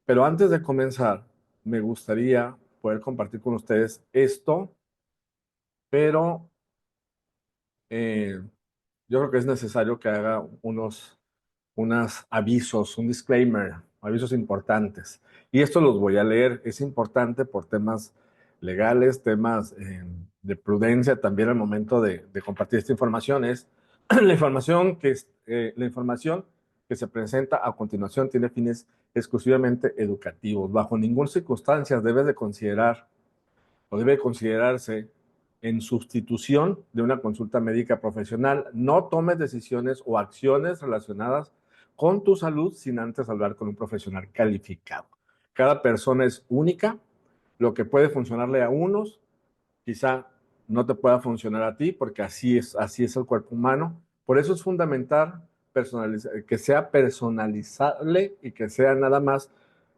Pero antes de comenzar, me gustaría poder compartir con ustedes esto, pero eh, yo creo que es necesario que haga unos avisos, un disclaimer, avisos importantes. Y esto los voy a leer. Es importante por temas legales, temas de prudencia también al momento de compartir esta información. Es la información que se presenta a continuación tiene fines exclusivamente educativos. Bajo ninguna circunstancia debe de considerar o debe considerarse en sustitución de una consulta médica profesional. No tomes decisiones o acciones relacionadas con tu salud sin antes hablar con un profesional calificado. Cada persona es única. Lo que puede funcionarle a unos, quizá no te pueda funcionar a ti, porque así es el cuerpo humano. Por eso es fundamental que sea personalizable y que sea nada más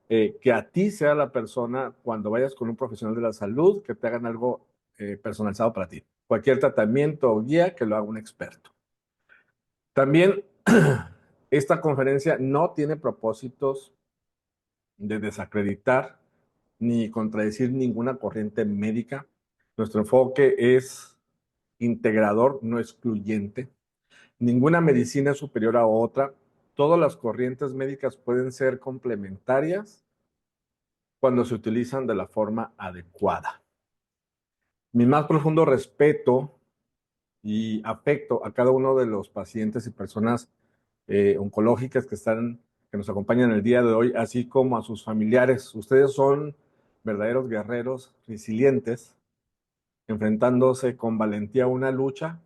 que a ti sea la persona, cuando vayas con un profesional de la salud, que te hagan algo personalizado para ti. Cualquier tratamiento o guía que lo haga un experto. También esta conferencia no tiene propósitos de desacreditar ni contradecir ninguna corriente médica. Nuestro enfoque es integrador, no excluyente. Ninguna medicina es superior a otra. Todas las corrientes médicas pueden ser complementarias cuando se utilizan de la forma adecuada. Mi más profundo respeto y afecto a cada uno de los pacientes y personas oncológicas que nos acompañan el día de hoy, así como a sus familiares. Ustedes son verdaderos guerreros resilientes, enfrentándose con valentía a una lucha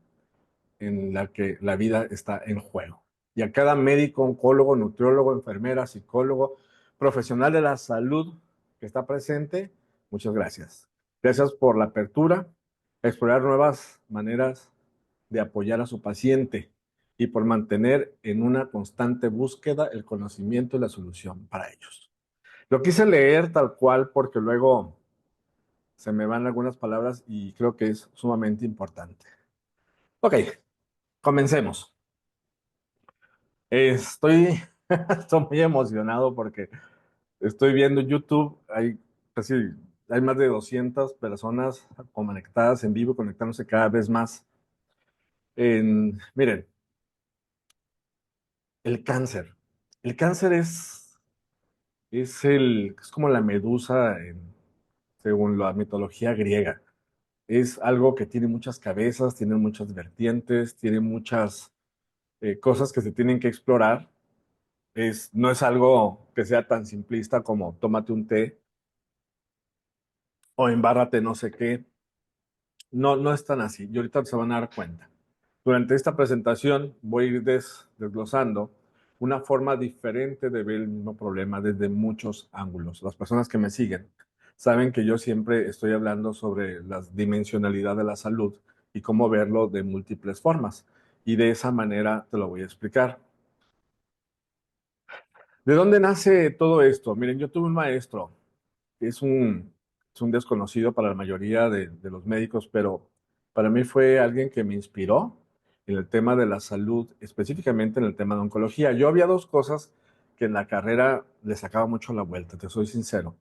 en la que la vida está en juego. Y a cada médico, oncólogo, nutriólogo, enfermera, psicólogo, profesional de la salud que está presente, muchas gracias. Gracias por la apertura, a explorar nuevas maneras de apoyar a su paciente y por mantener en una constante búsqueda el conocimiento y la solución para ellos. Lo quise leer tal cual porque luego se me van algunas palabras y creo que es sumamente importante. Ok, comencemos. Estoy, estoy muy emocionado porque estoy viendo YouTube, casi, hay más de 200 personas conectadas en vivo, conectándose cada vez más. Miren, el cáncer. El cáncer es como la medusa según la mitología griega. Es algo que tiene muchas cabezas, tiene muchas vertientes, tiene muchas cosas que se tienen que explorar. No es algo que sea tan simplista como tómate un té o embárrate no sé qué. No, no es tan así. Y ahorita se van a dar cuenta. Durante esta presentación voy a ir desglosando una forma diferente de ver el mismo problema desde muchos ángulos. Las personas que me siguen saben que yo siempre estoy hablando sobre la dimensionalidad de la salud y cómo verlo de múltiples formas. Y de esa manera te lo voy a explicar. ¿De dónde nace todo esto? Miren, yo tuve un maestro que es un desconocido para la mayoría de los médicos, pero para mí fue alguien que me inspiró en el tema de la salud, específicamente en el tema de oncología. Yo había dos cosas que en la carrera le sacaba mucho la vuelta, te soy sincero.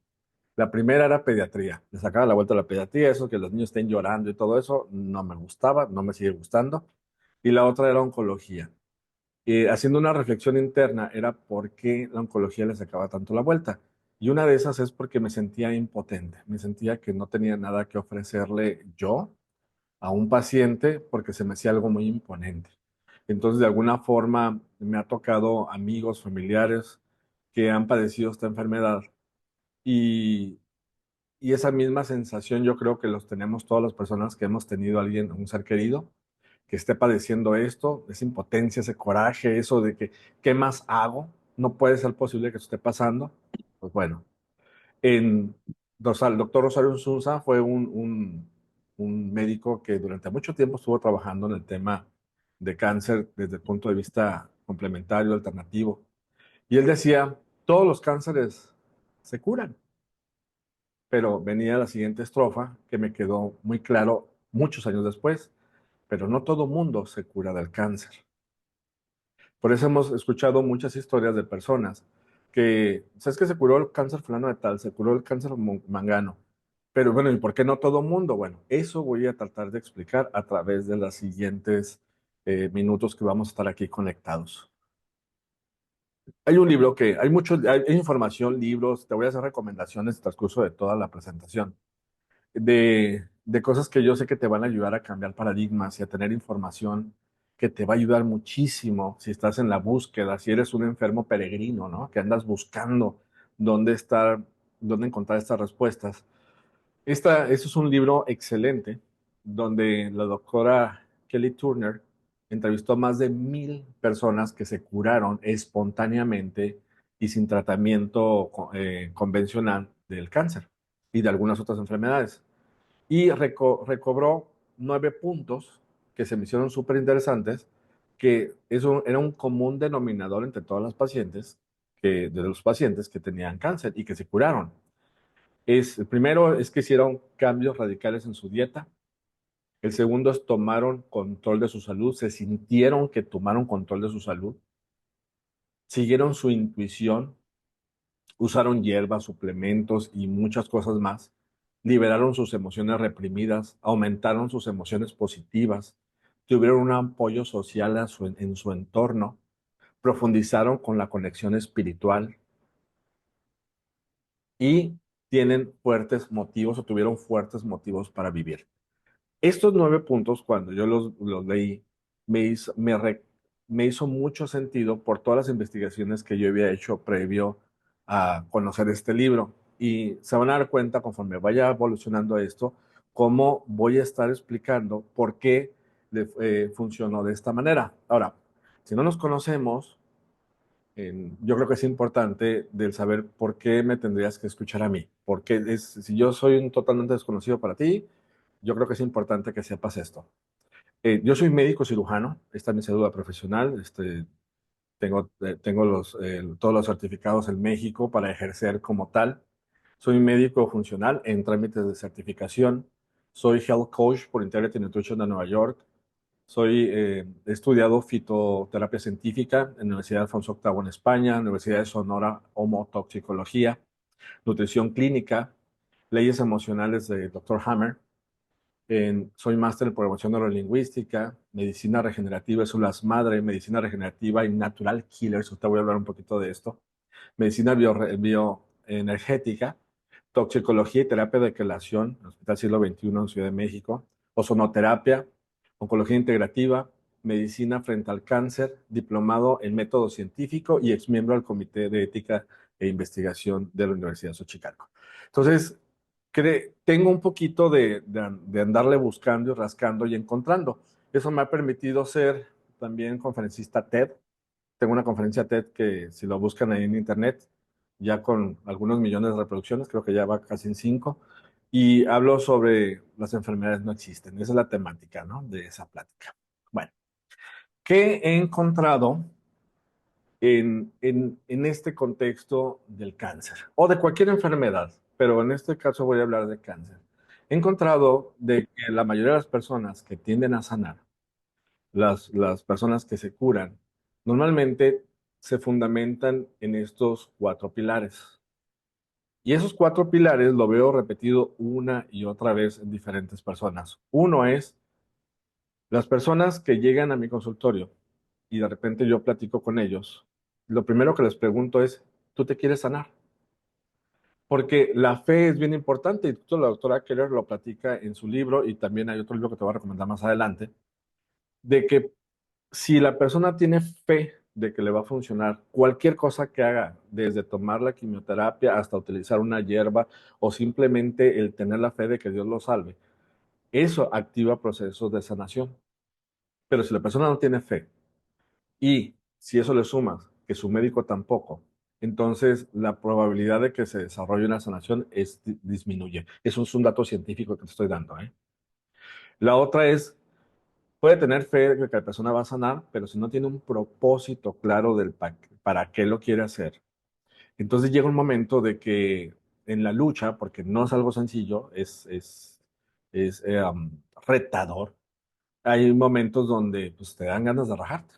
La primera era pediatría, le sacaba la vuelta a la pediatría, eso que los niños estén llorando y todo eso, no me gustaba, no me sigue gustando. Y la otra era oncología. Haciendo una reflexión interna era por qué la oncología le sacaba tanto la vuelta. Y una de esas es porque me sentía impotente, me sentía que no tenía nada que ofrecerle yo a un paciente porque se me hacía algo muy imponente. Entonces, de alguna forma, me ha tocado amigos, familiares que han padecido esta enfermedad y, y esa misma sensación yo creo que los tenemos todas las personas que hemos tenido a alguien, un ser querido que esté padeciendo esto, esa impotencia, ese coraje, eso de que, ¿qué más hago? No puede ser posible que esto esté pasando. Pues bueno, el doctor Rosario Unzunza fue un médico que durante mucho tiempo estuvo trabajando en el tema de cáncer desde el punto de vista complementario, alternativo. Y él decía, todos los cánceres se curan, pero venía la siguiente estrofa que me quedó muy claro muchos años después, pero no todo mundo se cura del cáncer. Por eso hemos escuchado muchas historias de personas que, ¿sabes que se curó el cáncer fulano de tal? Se curó el cáncer mangano. Pero bueno, ¿y por qué no todo mundo? Bueno, eso voy a tratar de explicar a través de los siguientes minutos que vamos a estar aquí conectados. Hay un libro que, hay mucho, hay información, libros, te voy a hacer recomendaciones en el transcurso de toda la presentación, de cosas que yo sé que te van a ayudar a cambiar paradigmas y a tener información que te va a ayudar muchísimo si estás en la búsqueda, si eres un enfermo peregrino, ¿no? Que andas buscando dónde estar, dónde encontrar estas respuestas. Este es un libro excelente donde la doctora Kelly Turner entrevistó a más de 1,000 personas que se curaron espontáneamente y sin tratamiento convencional del cáncer y de algunas otras enfermedades. Y recobró 9 puntos que se me hicieron súper interesantes, que eso era un común denominador entre todas las pacientes, de los pacientes que tenían cáncer y que se curaron. El primero es que hicieron cambios radicales en su dieta. El segundo es tomaron control de su salud, se sintieron que tomaron control de su salud, siguieron su intuición, usaron hierbas, suplementos y muchas cosas más, liberaron sus emociones reprimidas, aumentaron sus emociones positivas, tuvieron un apoyo social en su entorno, profundizaron con la conexión espiritual y tienen fuertes motivos o tuvieron fuertes motivos para vivir. Estos 9 puntos, cuando yo los leí, me hizo mucho sentido por todas las investigaciones que yo había hecho previo a conocer este libro. Y se van a dar cuenta conforme vaya evolucionando esto, cómo voy a estar explicando por qué funcionó de esta manera. Ahora, si no nos conocemos, yo creo que es importante del saber por qué me tendrías que escuchar a mí. Porque si yo soy un totalmente desconocido para ti, yo creo que es importante que sepas esto. Yo soy médico cirujano, esta es mi cédula profesional, tengo todos los certificados en México para ejercer como tal. Soy médico funcional en trámites de certificación. Soy health coach por Integrity Nutrition de Nueva York. He estudiado fitoterapia científica en la Universidad de Alfonso VIII en España, Universidad de Sonora, homotoxicología, nutrición clínica, leyes emocionales de Dr. Hammer. Soy máster en programación neurolingüística, medicina regenerativa, eso las madre, medicina regenerativa y natural killers. Ahorita voy a hablar un poquito de esto. Medicina bioenergética, toxicología y terapia de quelación, en el Hospital Siglo XXI en Ciudad de México, ozonoterapia, oncología integrativa, medicina frente al cáncer, diplomado en método científico y exmiembro del Comité de Ética e Investigación de la Universidad de Xochicalco. Entonces, tengo un poquito de andarle buscando y rascando y encontrando. Eso me ha permitido ser también conferencista TED. Tengo una conferencia TED que si lo buscan ahí en internet, ya con algunos millones de reproducciones, creo que ya va casi en 5, y hablo sobre las enfermedades no existen. Esa es la temática, ¿no? De esa plática. Bueno, ¿qué he encontrado en este contexto del cáncer o de cualquier enfermedad? Pero en este caso voy a hablar de cáncer. He encontrado de que la mayoría de las personas que tienden a sanar, las personas que se curan, normalmente se fundamentan en estos 4 pilares. Y esos 4 pilares lo veo repetido una y otra vez en diferentes personas. Uno es las personas que llegan a mi consultorio y de repente yo platico con ellos. Lo primero que les pregunto es, ¿tú te quieres sanar? Porque la fe es bien importante y la doctora Keller lo platica en su libro y también hay otro libro que te voy a recomendar más adelante, de que si la persona tiene fe de que le va a funcionar cualquier cosa que haga, desde tomar la quimioterapia hasta utilizar una hierba o simplemente el tener la fe de que Dios lo salve, eso activa procesos de sanación. Pero si la persona no tiene fe y si eso le sumas que su médico tampoco, entonces la probabilidad de que se desarrolle una sanación disminuye. Eso es un dato científico que te estoy dando, ¿eh? La otra es, puede tener fe de que la persona va a sanar, pero si no tiene un propósito claro para qué lo quiere hacer, entonces llega un momento de que en la lucha, porque no es algo sencillo, es retador, hay momentos donde pues, te dan ganas de rajarte,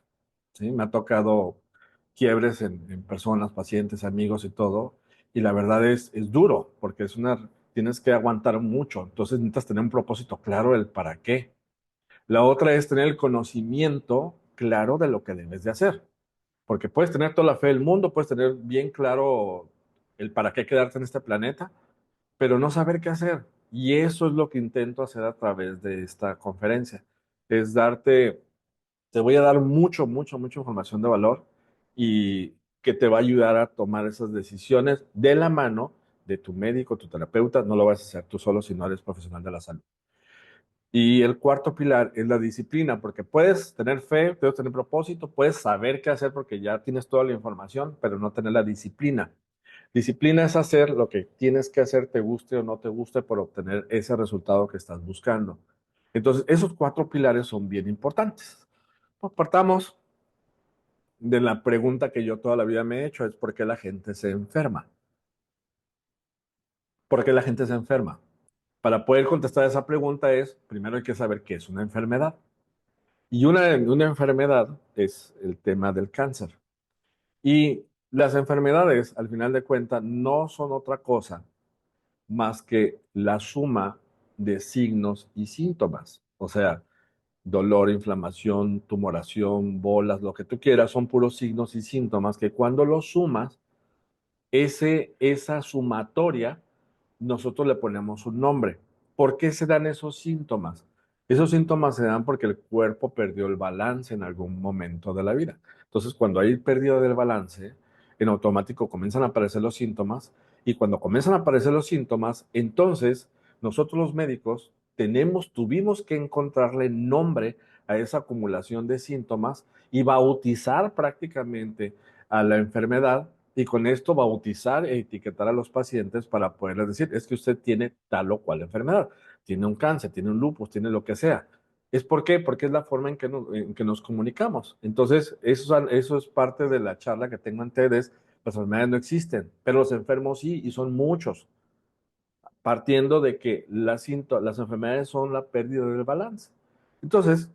¿sí? Me ha tocado quiebres en personas, pacientes, amigos y todo. Y la verdad es duro, porque tienes que aguantar mucho. Entonces necesitas tener un propósito claro del para qué. La otra es tener el conocimiento claro de lo que debes de hacer. Porque puedes tener toda la fe del mundo, puedes tener bien claro el para qué quedarte en este planeta, pero no saber qué hacer. Y eso es lo que intento hacer a través de esta conferencia. Es te voy a dar mucha información de valor y que te va a ayudar a tomar esas decisiones de la mano de tu médico, tu terapeuta. No lo vas a hacer tú solo si no eres profesional de la salud. Y el cuarto pilar es la disciplina, porque puedes tener fe, puedes tener propósito, puedes saber qué hacer porque ya tienes toda la información, pero no tener la disciplina. Disciplina es hacer lo que tienes que hacer, te guste o no te guste, por obtener ese resultado que estás buscando. Entonces, esos cuatro pilares son bien importantes. Pues partamos de la pregunta que yo toda la vida me he hecho, es ¿por qué la gente se enferma? ¿Por qué la gente se enferma? Para poder contestar esa pregunta es, primero hay que saber qué es una enfermedad. Y una enfermedad es el tema del cáncer. Y las enfermedades, al final de cuentas, no son otra cosa más que la suma de signos y síntomas. O sea, dolor, inflamación, tumoración, bolas, lo que tú quieras, son puros signos y síntomas que cuando los sumas, esa sumatoria, nosotros le ponemos un nombre. ¿Por qué se dan esos síntomas? Esos síntomas se dan porque el cuerpo perdió el balance en algún momento de la vida. Entonces, cuando hay pérdida del balance, en automático comienzan a aparecer los síntomas y cuando comienzan a aparecer los síntomas, entonces nosotros los médicos tuvimos que encontrarle nombre a esa acumulación de síntomas y bautizar prácticamente a la enfermedad y con esto bautizar e etiquetar a los pacientes para poderles decir, es que usted tiene tal o cual enfermedad, tiene un cáncer, tiene un lupus, tiene lo que sea. ¿Es por qué? Porque es la forma en que nos comunicamos. Entonces, eso es parte de la charla que tengo en TEDx. Las enfermedades no existen, pero los enfermos sí, y son muchos, partiendo de que las enfermedades son la pérdida del balance. Entonces,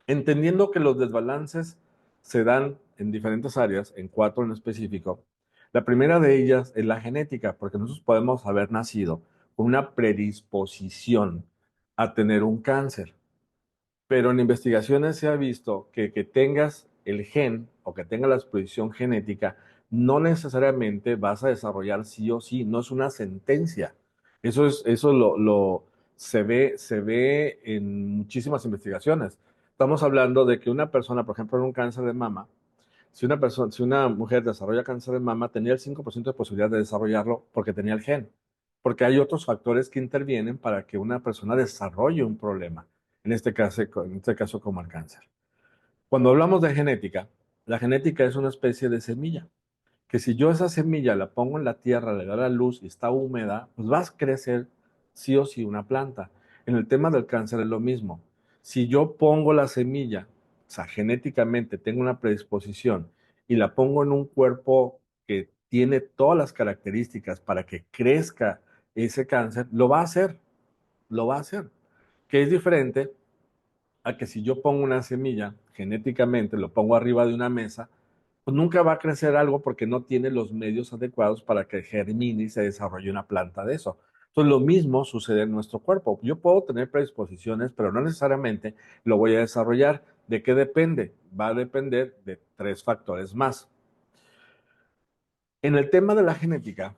entendiendo que los desbalances se dan en diferentes áreas, en cuatro en específico, la primera de ellas es la genética, porque nosotros podemos haber nacido con una predisposición a tener un cáncer, pero en investigaciones se ha visto que tengas el gen o que tengas la exposición genética, no necesariamente vas a desarrollar sí o sí, no es una sentencia. Se ve en muchísimas investigaciones. Estamos hablando de que una persona, por ejemplo, en un cáncer de mama, si una mujer desarrolla cáncer de mama, tenía el 5% de posibilidad de desarrollarlo porque tenía el gen. Porque hay otros factores que intervienen para que una persona desarrolle un problema. En este caso como el cáncer. Cuando hablamos de genética, la genética es una especie de semilla, que si yo esa semilla la pongo en la tierra, le da la luz y está húmeda, pues va a crecer sí o sí una planta. En el tema del cáncer es lo mismo. Si yo pongo la semilla, o sea, genéticamente tengo una predisposición y la pongo en un cuerpo que tiene todas las características para que crezca ese cáncer, lo va a hacer. Que es diferente a que si yo pongo una semilla genéticamente, lo pongo arriba de una mesa, pues nunca va a crecer algo porque no tiene los medios adecuados para que germine y se desarrolle una planta de eso. Entonces, lo mismo sucede en nuestro cuerpo. Yo puedo tener predisposiciones, pero no necesariamente lo voy a desarrollar. ¿De qué depende? Va a depender de tres factores más. En el tema de la genética,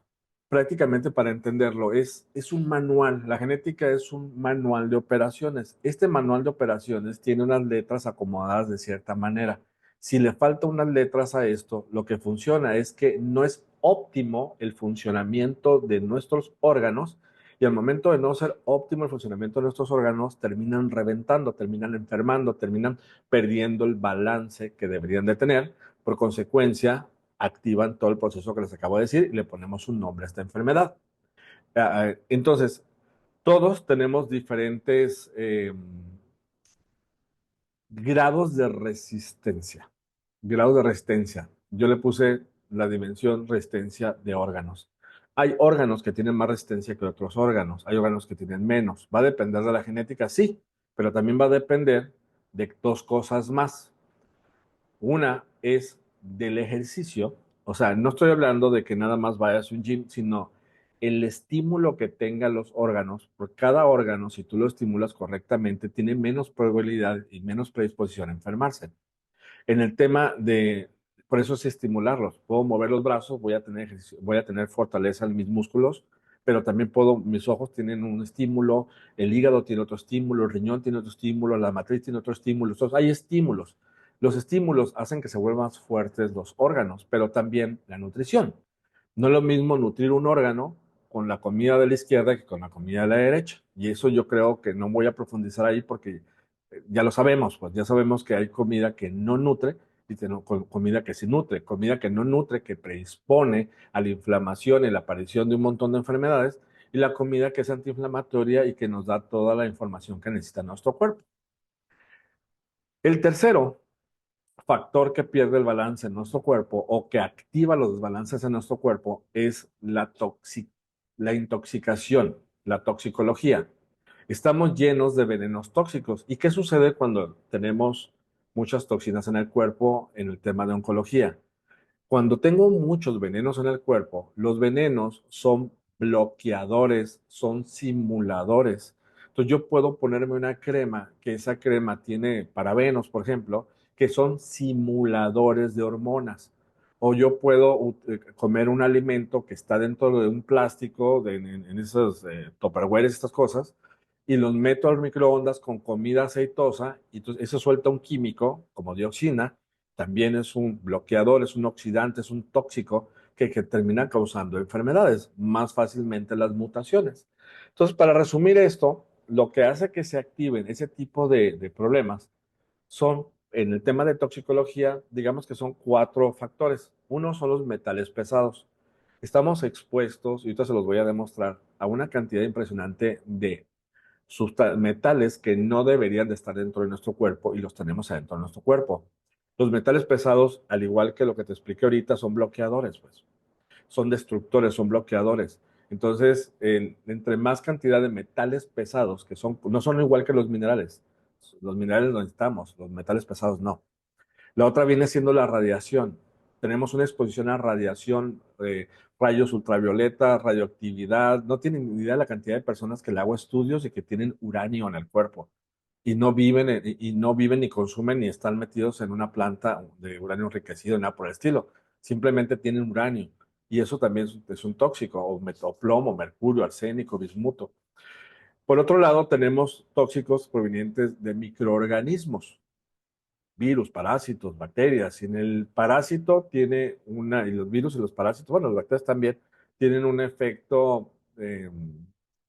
prácticamente para entenderlo, es un manual. La genética es un manual de operaciones. Este manual de operaciones tiene unas letras acomodadas de cierta manera. Si le falta unas letras a esto, lo que funciona es que no es óptimo el funcionamiento de nuestros órganos y al momento de no ser óptimo el funcionamiento de nuestros órganos, terminan reventando, terminan enfermando, terminan perdiendo el balance que deberían de tener. Por consecuencia, activan todo el proceso que les acabo de decir y le ponemos un nombre a esta enfermedad. Entonces, todos tenemos diferentes grados de resistencia. Grados de resistencia. Yo le puse la dimensión resistencia de órganos. Hay órganos que tienen más resistencia que otros órganos. Hay órganos que tienen menos. Va a depender de la genética, sí, pero también va a depender de dos cosas más. Una es del ejercicio, o sea, no estoy hablando de que nada más vayas a un gym, sino el estímulo que tengan los órganos, por cada órgano, si tú lo estimulas correctamente, tiene menos probabilidad y menos predisposición a enfermarse. En el tema de, por eso es estimularlos. Puedo mover los brazos, voy a tener fortaleza en mis músculos, pero también puedo, mis ojos tienen un estímulo, el hígado tiene otro estímulo, el riñón tiene otro estímulo, la matriz tiene otro estímulo. Entonces, hay estímulos. Los estímulos hacen que se vuelvan más fuertes los órganos, pero también la nutrición. No es lo mismo nutrir un órgano con la comida de la izquierda que con la comida de la derecha. Y eso yo creo que no voy a profundizar ahí porque ya lo sabemos, pues ya sabemos que hay comida que no nutre y comida que sí nutre, comida que no nutre, que predispone a la inflamación y la aparición de un montón de enfermedades, y la comida que es antiinflamatoria y que nos da toda la información que necesita nuestro cuerpo. El tercero factor que pierde el balance en nuestro cuerpo o que activa los desbalances en nuestro cuerpo es la intoxicación, la toxicología. Estamos llenos de venenos tóxicos. ¿Y qué sucede cuando tenemos muchas toxinas en el cuerpo en el tema de oncología? Cuando tengo muchos venenos en el cuerpo, los venenos son bloqueadores, son simuladores. Entonces yo puedo ponerme una crema, que esa crema tiene parabenos, por ejemplo, que son simuladores de hormonas. O yo puedo comer un alimento que está dentro de un plástico, en esos tupperwares, estas cosas, y los meto al microondas con comida aceitosa, y entonces eso suelta un químico, como dioxina, también es un bloqueador, es un oxidante, es un tóxico que termina causando enfermedades, más fácilmente las mutaciones. Entonces, para resumir esto, lo que hace que se activen ese tipo de problemas son, en el tema de toxicología, digamos que son cuatro factores. Uno son los metales pesados. Estamos expuestos, y ahorita se los voy a demostrar, a una cantidad impresionante de metales que no deberían de estar dentro de nuestro cuerpo y los tenemos adentro de nuestro cuerpo. Los metales pesados, al igual que lo que te expliqué ahorita, son bloqueadores, pues. Son destructores, son bloqueadores. Entonces, entre más cantidad de metales pesados, que son, no son igual que los minerales los necesitamos, los metales pesados no. La otra viene siendo la radiación. Tenemos una exposición a radiación, rayos ultravioleta, radioactividad. No tienen ni idea de la cantidad de personas que le hago estudios y que tienen uranio en el cuerpo y no viven, y no viven ni consumen ni están metidos en una planta de uranio enriquecido, nada por el estilo. Simplemente tienen uranio y eso también es un tóxico, o plomo, mercurio, arsénico, bismuto. Por otro lado, tenemos tóxicos provenientes de microorganismos, virus, parásitos, bacterias. Y en el parásito tiene y los virus y los parásitos, bueno, las bacterias también tienen un efecto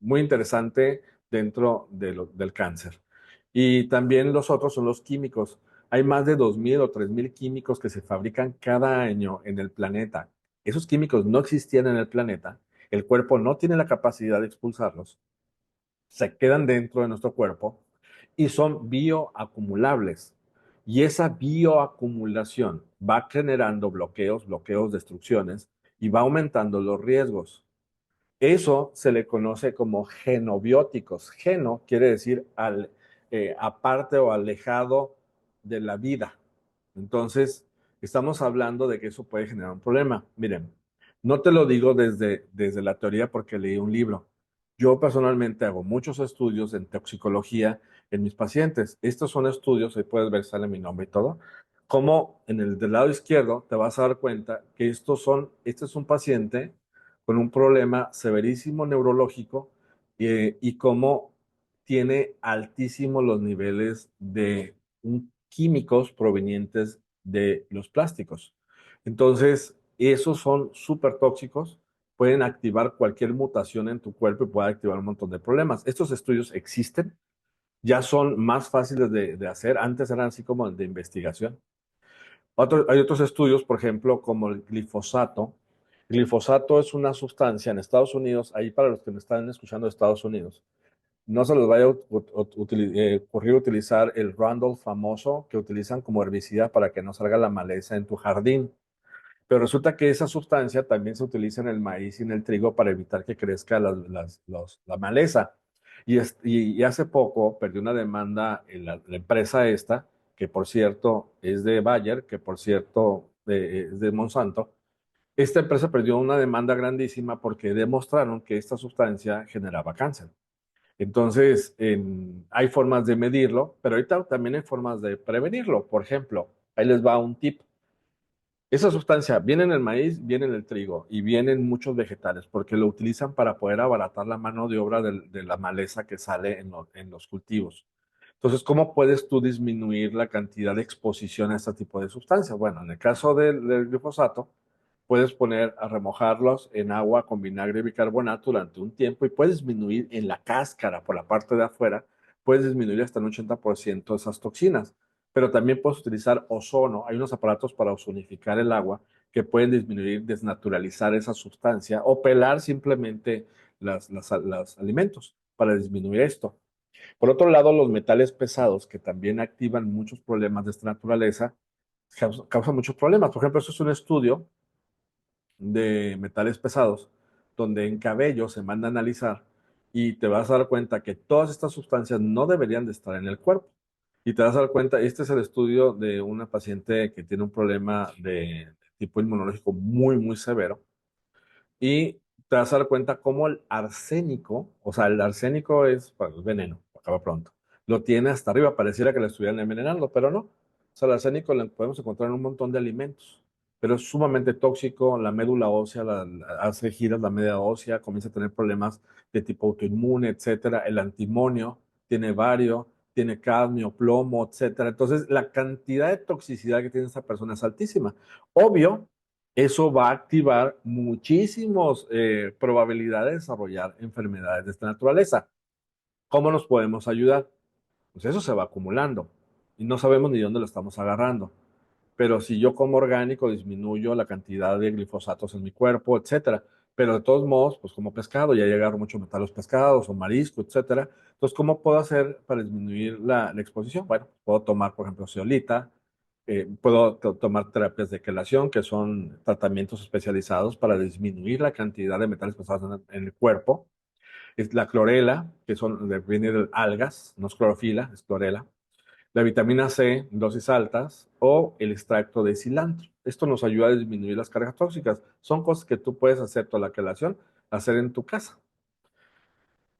muy interesante dentro del cáncer. Y también los otros son los químicos. Hay más de 2.000 o 3.000 químicos que se fabrican cada año en el planeta. Esos químicos no existían en el planeta. El cuerpo no tiene la capacidad de expulsarlos, se quedan dentro de nuestro cuerpo y son bioacumulables. Y esa bioacumulación va generando bloqueos, destrucciones y va aumentando los riesgos. Eso se le conoce como genobióticos. Geno quiere decir aparte o alejado de la vida. Entonces, estamos hablando de que eso puede generar un problema. Miren, no te lo digo desde la teoría porque leí un libro. Yo personalmente hago muchos estudios en toxicología en mis pacientes. Estos son estudios, ahí puedes ver, sale mi nombre y todo. Como en el del lado izquierdo te vas a dar cuenta que este es un paciente con un problema severísimo neurológico y cómo tiene altísimos los niveles de químicos provenientes de los plásticos. Entonces, esos son súper tóxicos, pueden activar cualquier mutación en tu cuerpo y pueden activar un montón de problemas. Estos estudios existen, ya son más fáciles de hacer, antes eran así como de investigación. Hay otros estudios, por ejemplo, como el glifosato. El glifosato es una sustancia en Estados Unidos, ahí para los que me están escuchando de Estados Unidos, no se les vaya a ocurrir utilizar el Roundup famoso que utilizan como herbicida para que no salga la maleza en tu jardín. Pero resulta que esa sustancia también se utiliza en el maíz y en el trigo para evitar que crezca la maleza. Y hace poco perdió una demanda en la empresa esta, que por cierto es de Bayer, que por cierto de Monsanto. Esta empresa perdió una demanda grandísima porque demostraron que esta sustancia generaba cáncer. Entonces, hay formas de medirlo, pero ahorita también hay formas de prevenirlo. Por ejemplo, ahí les va un tip. Esa sustancia viene en el maíz, viene en el trigo y viene en muchos vegetales porque lo utilizan para poder abaratar la mano de obra de la maleza que sale en los cultivos. Entonces, ¿cómo puedes tú disminuir la cantidad de exposición a este tipo de sustancias? Bueno, en el caso del glifosato, puedes poner a remojarlos en agua con vinagre y bicarbonato durante un tiempo y puedes disminuir en la cáscara, por la parte de afuera, puedes disminuir hasta un 80% esas toxinas. Pero también puedes utilizar ozono. Hay unos aparatos para ozonificar el agua que pueden disminuir, desnaturalizar esa sustancia o pelar simplemente los alimentos para disminuir esto. Por otro lado, los metales pesados, que también activan muchos problemas de esta naturaleza, causan muchos problemas. Por ejemplo, eso es un estudio de metales pesados, donde en cabello se manda a analizar y te vas a dar cuenta que todas estas sustancias no deberían de estar en el cuerpo. Y te vas a dar cuenta, este es el estudio de una paciente que tiene un problema de tipo inmunológico muy, muy severo. Y te vas a dar cuenta cómo el arsénico, o sea, el arsénico es bueno, el veneno, acaba pronto, lo tiene hasta arriba, pareciera que lo estuvieran envenenando, pero no. O sea, el arsénico lo podemos encontrar en un montón de alimentos, pero es sumamente tóxico, la médula ósea, hace giras la médula ósea, comienza a tener problemas de tipo autoinmune, etcétera. El antimonio tiene bario, tiene cadmio, plomo, etcétera. Entonces, la cantidad de toxicidad que tiene esta persona es altísima. Obvio, eso va a activar muchísimas probabilidades de desarrollar enfermedades de esta naturaleza. ¿Cómo nos podemos ayudar? Pues eso se va acumulando y no sabemos ni dónde lo estamos agarrando. Pero si yo como orgánico, disminuyo la cantidad de glifosatos en mi cuerpo, etcétera. Pero de todos modos, pues como pescado, ya llegaron mucho metal a los pescados o marisco, etcétera. Entonces, ¿cómo puedo hacer para disminuir la exposición? Bueno, puedo tomar, por ejemplo, zeolita, puedo tomar terapias de quelación, que son tratamientos especializados para disminuir la cantidad de metales pesados en el cuerpo. Es la clorela, que viene de algas, no es clorofila, es clorela. La vitamina C, dosis altas, o el extracto de cilantro. Esto nos ayuda a disminuir las cargas tóxicas. Son cosas que tú puedes hacer toda la quelación, hacer en tu casa.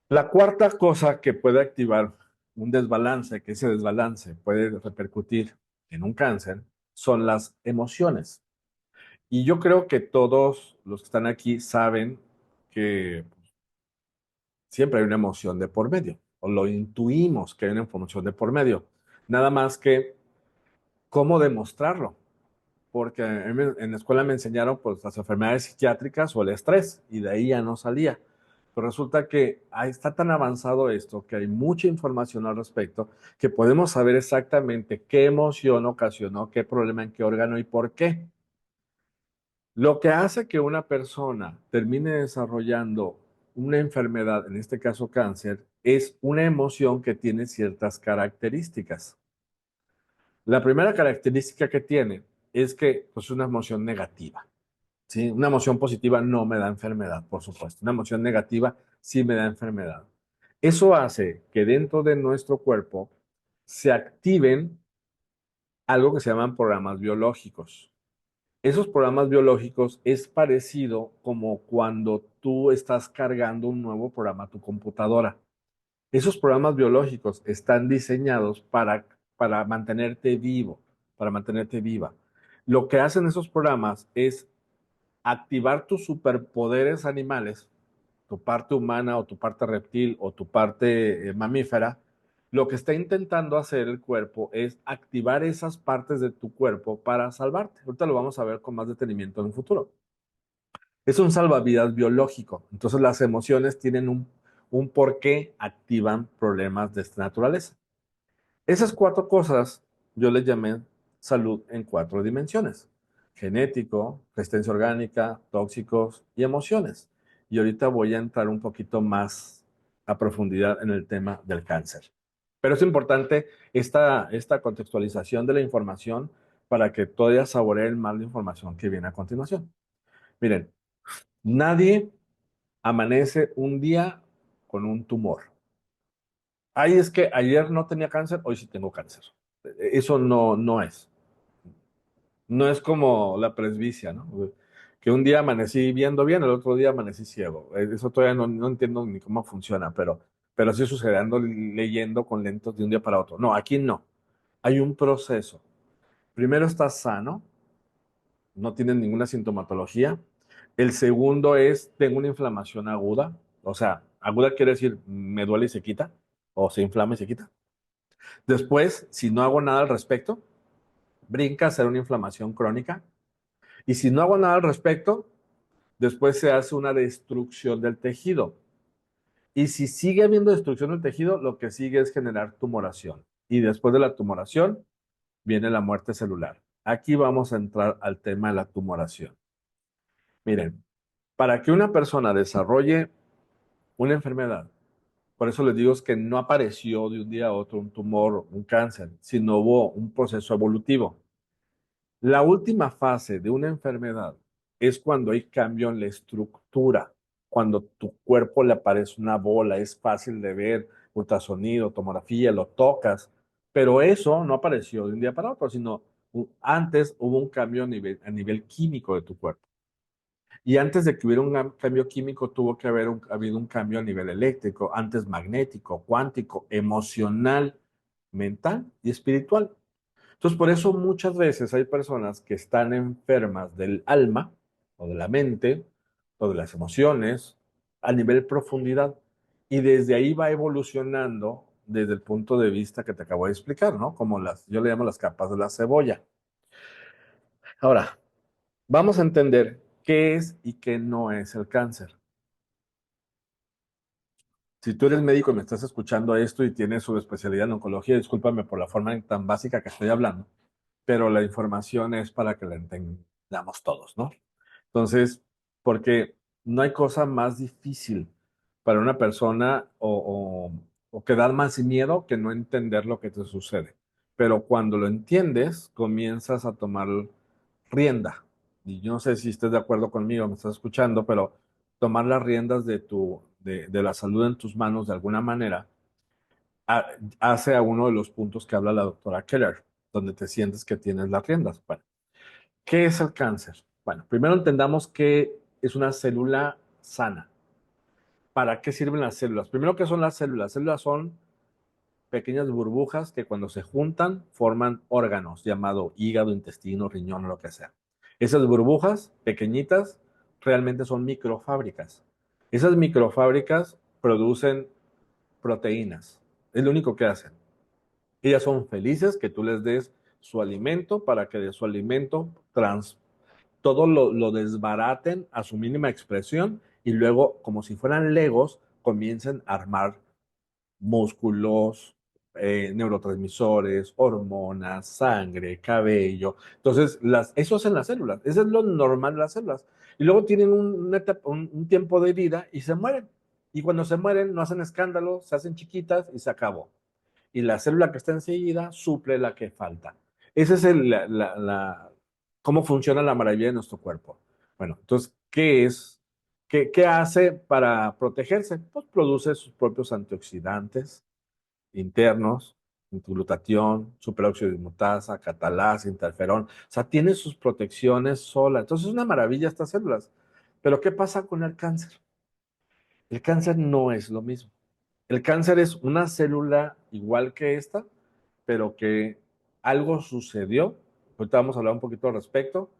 La cuarta cosa que puede activar un desbalance, que ese desbalance puede repercutir en un cáncer, son las emociones. Y yo creo que todos los que están aquí saben que siempre hay una emoción de por medio, o lo intuimos que hay una emoción de por medio. Nada más que, ¿cómo demostrarlo? Porque en la escuela me enseñaron pues las enfermedades psiquiátricas o el estrés y de ahí ya no salía. Pero resulta que ahí está tan avanzado esto, que hay mucha información al respecto, que podemos saber exactamente qué emoción ocasionó, qué problema en qué órgano y por qué. Lo que hace que una persona termine desarrollando una enfermedad, en este caso cáncer, es una emoción que tiene ciertas características. La primera característica que tiene es que pues, es una emoción negativa. ¿Sí? Una emoción positiva no me da enfermedad, por supuesto. Una emoción negativa sí me da enfermedad. Eso hace que dentro de nuestro cuerpo se activen algo que se llaman programas biológicos. Esos programas biológicos es parecido como cuando tú estás cargando un nuevo programa a tu computadora. Esos programas biológicos están diseñados para mantenerte vivo, para mantenerte viva. Lo que hacen esos programas es activar tus superpoderes animales, tu parte humana o tu parte reptil o tu parte mamífera. Lo que está intentando hacer el cuerpo es activar esas partes de tu cuerpo para salvarte. Ahorita lo vamos a ver con más detenimiento en un futuro. Es un salvavidas biológico. Entonces las emociones tienen un por qué activan problemas de esta naturaleza. Esas cuatro cosas yo les llamé salud en cuatro dimensiones: genético, resistencia orgánica, tóxicos y emociones. Y ahorita voy a entrar un poquito más a profundidad en el tema del cáncer. Pero es importante esta contextualización de la información para que todavía saboreen más la información que viene a continuación. Miren, nadie amanece un día con un tumor. Ay, es que ayer no tenía cáncer, hoy sí tengo cáncer. Eso no es. No es como la presbicia, ¿no? Que un día amanecí viendo bien, el otro día amanecí ciego. Eso todavía no entiendo ni cómo funciona, pero sí sucede, ando leyendo con lentes de un día para otro. No, aquí no. Hay un proceso. Primero estás sano, no tienes ninguna sintomatología. El segundo es, tengo una inflamación aguda. O sea, aguda quiere decir me duele y se quita, o se inflama y se quita. Después, si no hago nada al respecto, brinca a ser una inflamación crónica. Y si no hago nada al respecto, después se hace una destrucción del tejido. Y si sigue habiendo destrucción del tejido, lo que sigue es generar tumoración. Y después de la tumoración viene la muerte celular. Aquí vamos a entrar al tema de la tumoración. Miren, para que una persona desarrolle una enfermedad, por eso les digo es que no apareció de un día a otro un tumor, un cáncer, sino hubo un proceso evolutivo. La última fase de una enfermedad es cuando hay cambio en la estructura, cuando tu cuerpo le aparece una bola, es fácil de ver, ultrasonido, tomografía, lo tocas, pero eso no apareció de un día para otro, sino antes hubo un cambio a nivel químico de tu cuerpo. Y antes de que hubiera un cambio químico, tuvo que haber habido un cambio a nivel eléctrico, antes magnético, cuántico, emocional, mental y espiritual. Entonces, por eso muchas veces hay personas que están enfermas del alma o de la mente o de las emociones a nivel profundidad. Y desde ahí va evolucionando desde el punto de vista que te acabo de explicar, ¿no? Como yo le llamo las capas de la cebolla. Ahora, vamos a entender qué es y qué no es el cáncer. Si tú eres médico y me estás escuchando esto y tienes su especialidad en oncología, discúlpame por la forma tan básica que estoy hablando, pero la información es para que la entendamos todos, ¿no? Entonces, porque no hay cosa más difícil para una persona o que dar más miedo que no entender lo que te sucede. Pero cuando lo entiendes, comienzas a tomar rienda. Y yo no sé si estés de acuerdo conmigo, me estás escuchando, pero tomar las riendas de la salud en tus manos de alguna manera hace a uno de los puntos que habla la doctora Keller, donde te sientes que tienes las riendas. Bueno, ¿qué es el cáncer? Bueno, primero entendamos que es una célula sana. ¿Para qué sirven las células? Primero, ¿qué son las células? Las células son pequeñas burbujas que cuando se juntan forman órganos, llamado hígado, intestino, riñón, lo que sea. Esas burbujas pequeñitas realmente son microfábricas. Esas microfábricas producen proteínas. Es lo único que hacen. Ellas son felices que tú les des su alimento para que de su alimento todo lo desbaraten a su mínima expresión y luego, como si fueran legos, comiencen a armar músculos, neurotransmisores, hormonas, sangre, cabello. Entonces, eso hacen las células. Eso es lo normal de las células. Y luego tienen un tiempo de vida y se mueren. Y cuando se mueren, no hacen escándalo, se hacen chiquitas y se acabó. Y la célula que está enseguida suple la que falta. Ese es cómo funciona la maravilla de nuestro cuerpo. Bueno, entonces, ¿qué es? ¿Qué hace para protegerse? Pues produce sus propios antioxidantes internos, glutatión, superóxido de dismutasa, catalasa, interferón. O sea, tiene sus protecciones sola. Entonces, es una maravilla estas células. Pero, ¿qué pasa con el cáncer? El cáncer no es lo mismo. El cáncer es una célula igual que esta, pero que algo sucedió, ahorita vamos a hablar un poquito al respecto,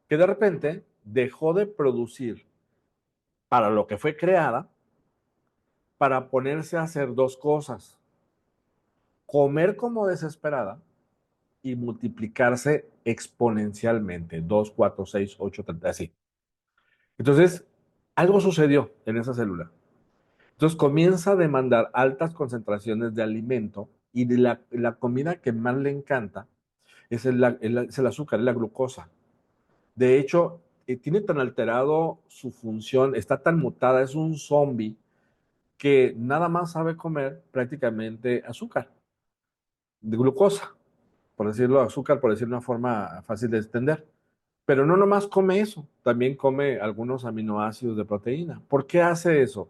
que de repente dejó de producir para lo que fue creada para ponerse a hacer dos cosas, comer como desesperada y multiplicarse exponencialmente, 2, 4, 6, 8, 30, así. Entonces, algo sucedió en esa célula. Entonces comienza a demandar altas concentraciones de alimento y de la comida que más le encanta es el azúcar, es la glucosa. De hecho, tiene tan alterado su función, está tan mutada, es un zombie que nada más sabe comer prácticamente azúcar, de glucosa, por decirlo, azúcar, por decirlo de una forma fácil de entender. Pero no nomás come eso, también come algunos aminoácidos de proteína. ¿Por qué hace eso?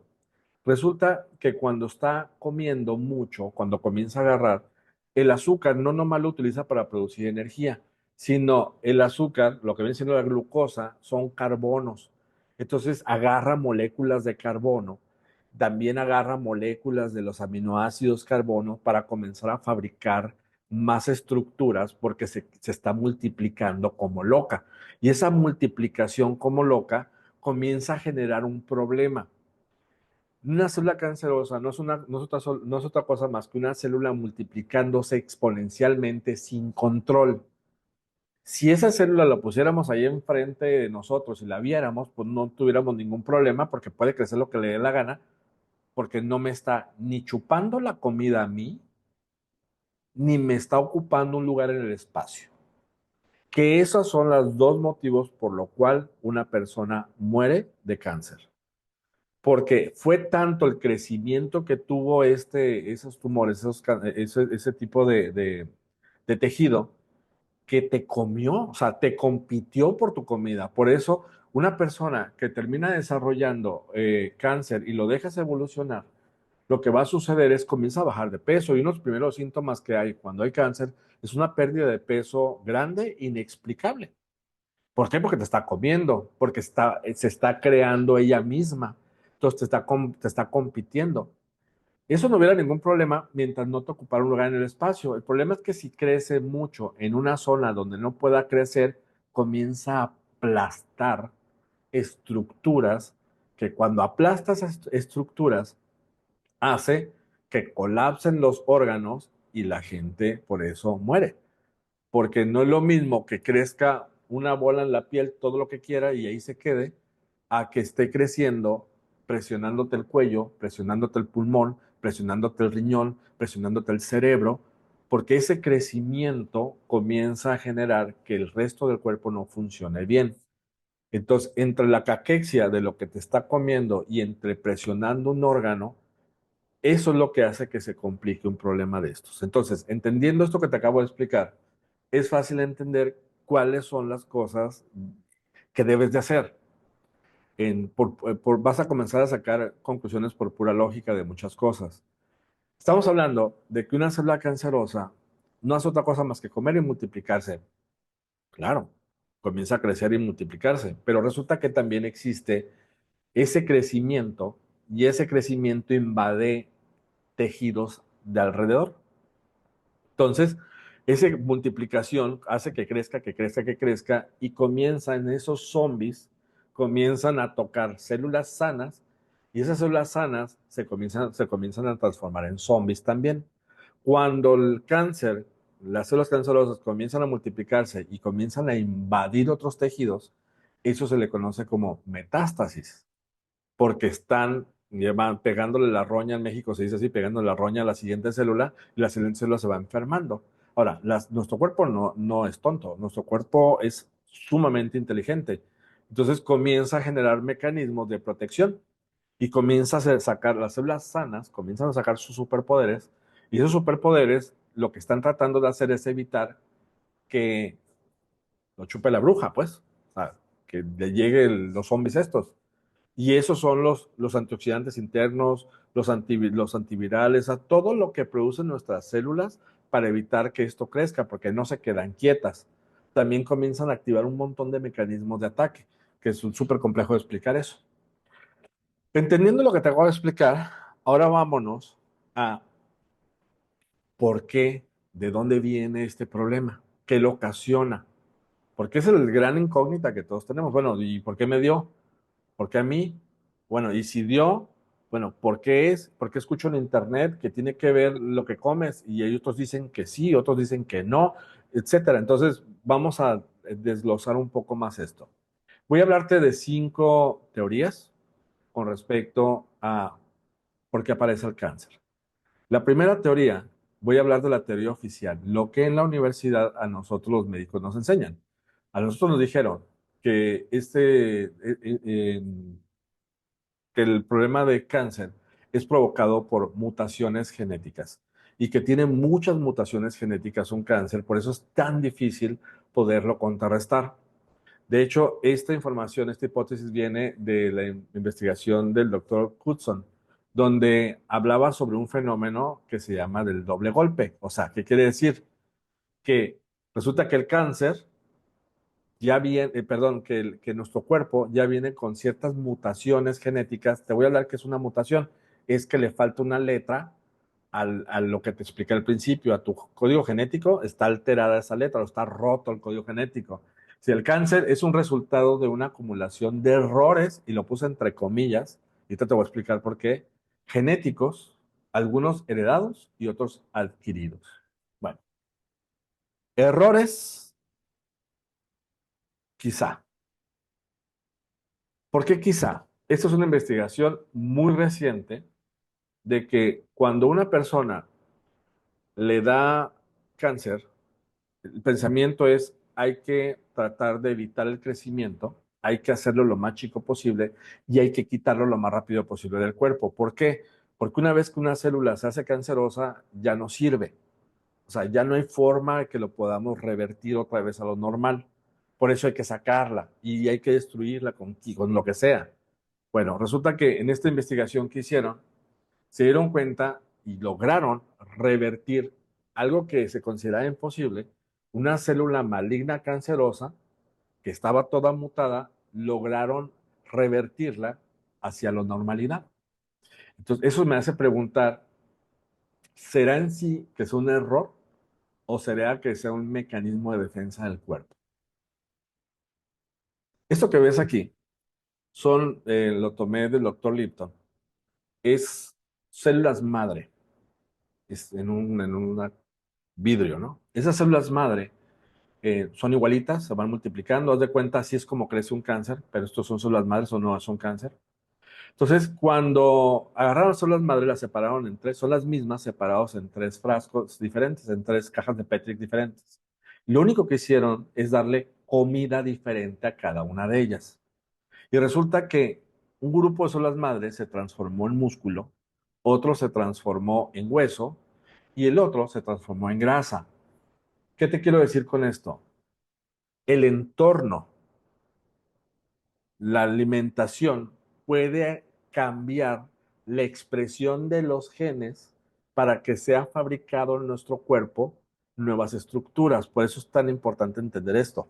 Resulta que cuando está comiendo mucho, cuando comienza a agarrar, el azúcar no nomás lo utiliza para producir energía, sino el azúcar, lo que viene siendo la glucosa, son carbonos. Entonces agarra moléculas de carbono, también agarra moléculas de los aminoácidos carbono para comenzar a fabricar más estructuras porque se está multiplicando como loca. Y esa multiplicación como loca comienza a generar un problema. Una célula cancerosa no es otra cosa más que una célula multiplicándose exponencialmente sin control. Si esa célula la pusiéramos ahí enfrente de nosotros y la viéramos, pues no tuviéramos ningún problema porque puede crecer lo que le dé la gana, porque no me está ni chupando la comida a mí, ni me está ocupando un lugar en el espacio. Que esos son los dos motivos por lo cual una persona muere de cáncer. Porque fue tanto el crecimiento que tuvo esos tumores, ese tipo de tejido, que te comió, o sea, te compitió por tu comida. Por eso, una persona que termina desarrollando cáncer y lo dejas evolucionar, lo que va a suceder es comienza a bajar de peso y uno de los primeros síntomas que hay cuando hay cáncer es una pérdida de peso grande, inexplicable. ¿Por qué? Porque te está comiendo, porque se está creando ella misma. Entonces te está compitiendo. Eso no hubiera ningún problema mientras no te ocupara un lugar en el espacio. El problema es que si crece mucho en una zona donde no pueda crecer, comienza a aplastar estructuras que cuando aplastas esas estructuras hace que colapsen los órganos y la gente por eso muere. Porque no es lo mismo que crezca una bola en la piel todo lo que quiera y ahí se quede, a que esté creciendo, presionándote el cuello, presionándote el pulmón, presionándote el riñón, presionándote el cerebro, porque ese crecimiento comienza a generar que el resto del cuerpo no funcione bien. Entonces, entre la caquexia de lo que te está comiendo y entre presionando un órgano, eso es lo que hace que se complique un problema de estos. Entonces, entendiendo esto que te acabo de explicar, es fácil entender cuáles son las cosas que debes de hacer. Vas a comenzar a sacar conclusiones por pura lógica de muchas cosas. Estamos hablando de que una célula cancerosa no hace otra cosa más que comer y multiplicarse. Claro, comienza a crecer y multiplicarse, pero resulta que también existe ese crecimiento y ese crecimiento invade tejidos de alrededor. Entonces, esa multiplicación hace que crezca, que crezca, que crezca y comienzan esos zombies, comienzan a tocar células sanas y esas células sanas se comienzan a transformar en zombies también. Cuando el cáncer, las células cancerosas comienzan a multiplicarse y comienzan a invadir otros tejidos, eso se le conoce como metástasis porque llevan pegándole la roña, en México se dice así, pegándole la roña a la siguiente célula y la siguiente célula se va enfermando. Ahora, nuestro cuerpo no es tonto, nuestro cuerpo es sumamente inteligente. Entonces comienza a generar mecanismos de protección y comienza a sacar las células sanas, comienzan a sacar sus superpoderes y esos superpoderes lo que están tratando de hacer es evitar que lo chupe la bruja, pues, o sea, que le lleguen los zombies estos. Y esos son los antioxidantes internos, los antivirales, a todo lo que producen nuestras células para evitar que esto crezca, porque no se quedan quietas. También comienzan a activar un montón de mecanismos de ataque, que es súper complejo de explicar eso. Entendiendo lo que te acabo de explicar, ahora vámonos a por qué, de dónde viene este problema, qué lo ocasiona, porque esa es la gran incógnita que todos tenemos. Bueno, ¿y por qué me dio? ¿Por qué a mí? Bueno, y si dio, bueno, ¿por qué es? Porque escucho en internet que tiene que ver lo que comes y hay otros dicen que sí, otros dicen que no, etcétera. Entonces, vamos a desglosar un poco más esto. Voy a hablarte de 5 teorías con respecto a por qué aparece el cáncer. La primera teoría, voy a hablar de la teoría oficial, lo que en la universidad a nosotros los médicos nos enseñan. A nosotros nos dijeron que que el problema de cáncer es provocado por mutaciones genéticas y que tiene muchas mutaciones genéticas un cáncer, por eso es tan difícil poderlo contrarrestar. De hecho, esta información, esta hipótesis viene de la investigación del doctor Hudson, donde hablaba sobre un fenómeno que se llama del doble golpe. O sea, ¿qué quiere decir? Que Resulta que el cáncer ya viene, perdón, que nuestro cuerpo ya viene con ciertas mutaciones genéticas. Te voy a hablar que es una mutación, es que le falta una letra a lo que te expliqué al principio, a tu código genético, está alterada esa letra o está roto el código genético. Si el cáncer es un resultado de una acumulación de errores, y lo puse entre comillas, y ahorita te voy a explicar por qué, genéticos, algunos heredados y otros adquiridos. Bueno, errores, quizá. ¿Por qué quizá? Esto es una investigación muy reciente de que cuando una persona le da cáncer, el pensamiento es, hay que tratar de evitar el crecimiento, hay que hacerlo lo más chico posible y hay que quitarlo lo más rápido posible del cuerpo. ¿Por qué? Porque una vez que una célula se hace cancerosa, ya no sirve. O sea, ya no hay forma de que lo podamos revertir otra vez a lo normal. Por eso hay que sacarla y hay que destruirla con lo que sea. Bueno, resulta que en esta investigación que hicieron, se dieron cuenta y lograron revertir algo que se consideraba imposible, una célula maligna cancerosa que estaba toda mutada, lograron revertirla hacia la normalidad. Entonces, eso me hace preguntar, ¿será en sí que es un error o será que sea un mecanismo de defensa del cuerpo? Esto que ves aquí lo tomé del doctor Lipton, es células madre, es en un vidrio, ¿no? Esas células madre son igualitas, se van multiplicando, haz de cuenta, así es como crece un cáncer, pero estos son células madres o no son cáncer. Entonces, cuando agarraron las células madre, las separaron en tres, son las mismas, separados en tres frascos diferentes, en tres cajas de Petri diferentes. Lo único que hicieron es darle comida diferente a cada una de ellas. Y resulta que un grupo de células madres se transformó en músculo, otro se transformó en hueso y el otro se transformó en grasa. ¿Qué te quiero decir con esto? El entorno, la alimentación puede cambiar la expresión de los genes para que sea fabricado en nuestro cuerpo nuevas estructuras. Por eso es tan importante entender esto.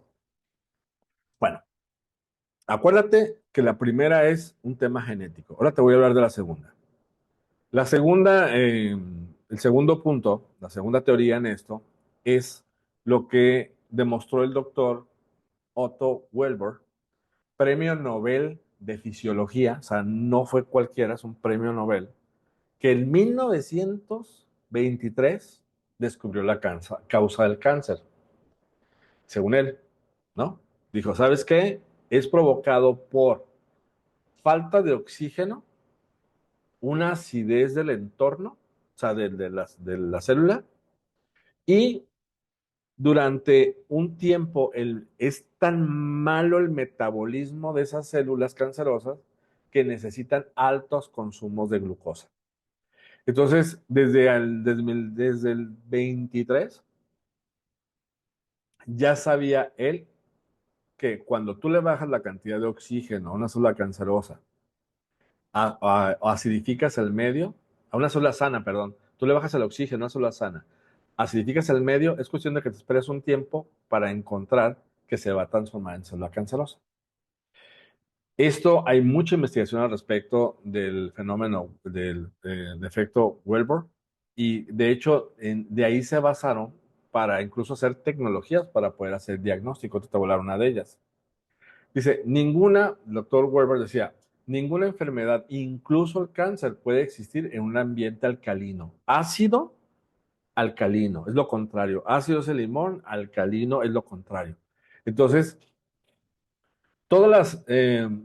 Bueno, acuérdate que la primera es un tema genético. Ahora te voy a hablar de la segunda. La segunda, el segundo punto, la segunda teoría en esto es lo que demostró el doctor Otto Welber, premio Nobel de Fisiología, o sea, no fue cualquiera, es un premio Nobel, que en 1923 descubrió la causa del cáncer, según él, ¿no? Dijo, ¿sabes qué? Es provocado por falta de oxígeno, una acidez del entorno, o sea, de la célula, y durante un tiempo es tan malo el metabolismo de esas células cancerosas que necesitan altos consumos de glucosa. Entonces, desde el 23, ya sabía él que cuando tú le bajas la cantidad de oxígeno a una célula cancerosa, o acidificas el medio, a una célula sana, perdón, tú le bajas el oxígeno a una célula sana, acidificas el medio, es cuestión de que te esperes un tiempo para encontrar que se va a transformar en célula cancerosa. Esto hay mucha investigación al respecto del fenómeno del efecto Welber y de hecho de ahí se basaron para incluso hacer tecnologías para poder hacer diagnóstico. Te voy a hablar una de ellas. Dice, el doctor Welber decía, ninguna enfermedad, incluso el cáncer, puede existir en un ambiente alcalino. Ácido, alcalino, es lo contrario. Ácido es el limón, alcalino es lo contrario. Entonces, todas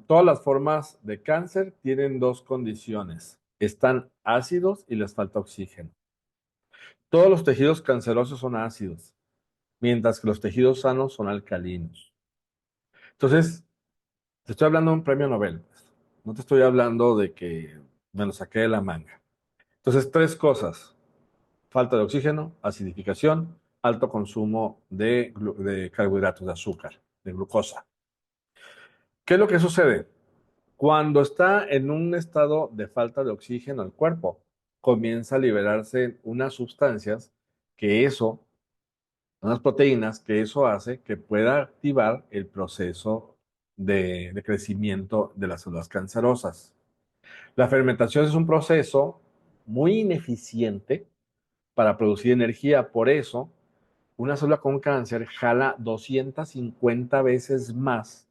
las formas de cáncer tienen dos condiciones. Están ácidos y les falta oxígeno. Todos los tejidos cancerosos son ácidos, mientras que los tejidos sanos son alcalinos. Entonces, te estoy hablando de un premio Nobel, pues. No te estoy hablando de que me lo saqué de la manga. Entonces, tres cosas. Falta de oxígeno, acidificación, alto consumo de carbohidratos, de azúcar, de glucosa. ¿Qué es lo que sucede? Cuando está en un estado de falta de oxígeno el cuerpo, comienza a liberarse unas sustancias que eso Son las proteínas que eso hace que pueda activar el proceso de crecimiento de las células cancerosas. La fermentación es un proceso muy ineficiente para producir energía. Por eso, una célula con cáncer jala 250 veces más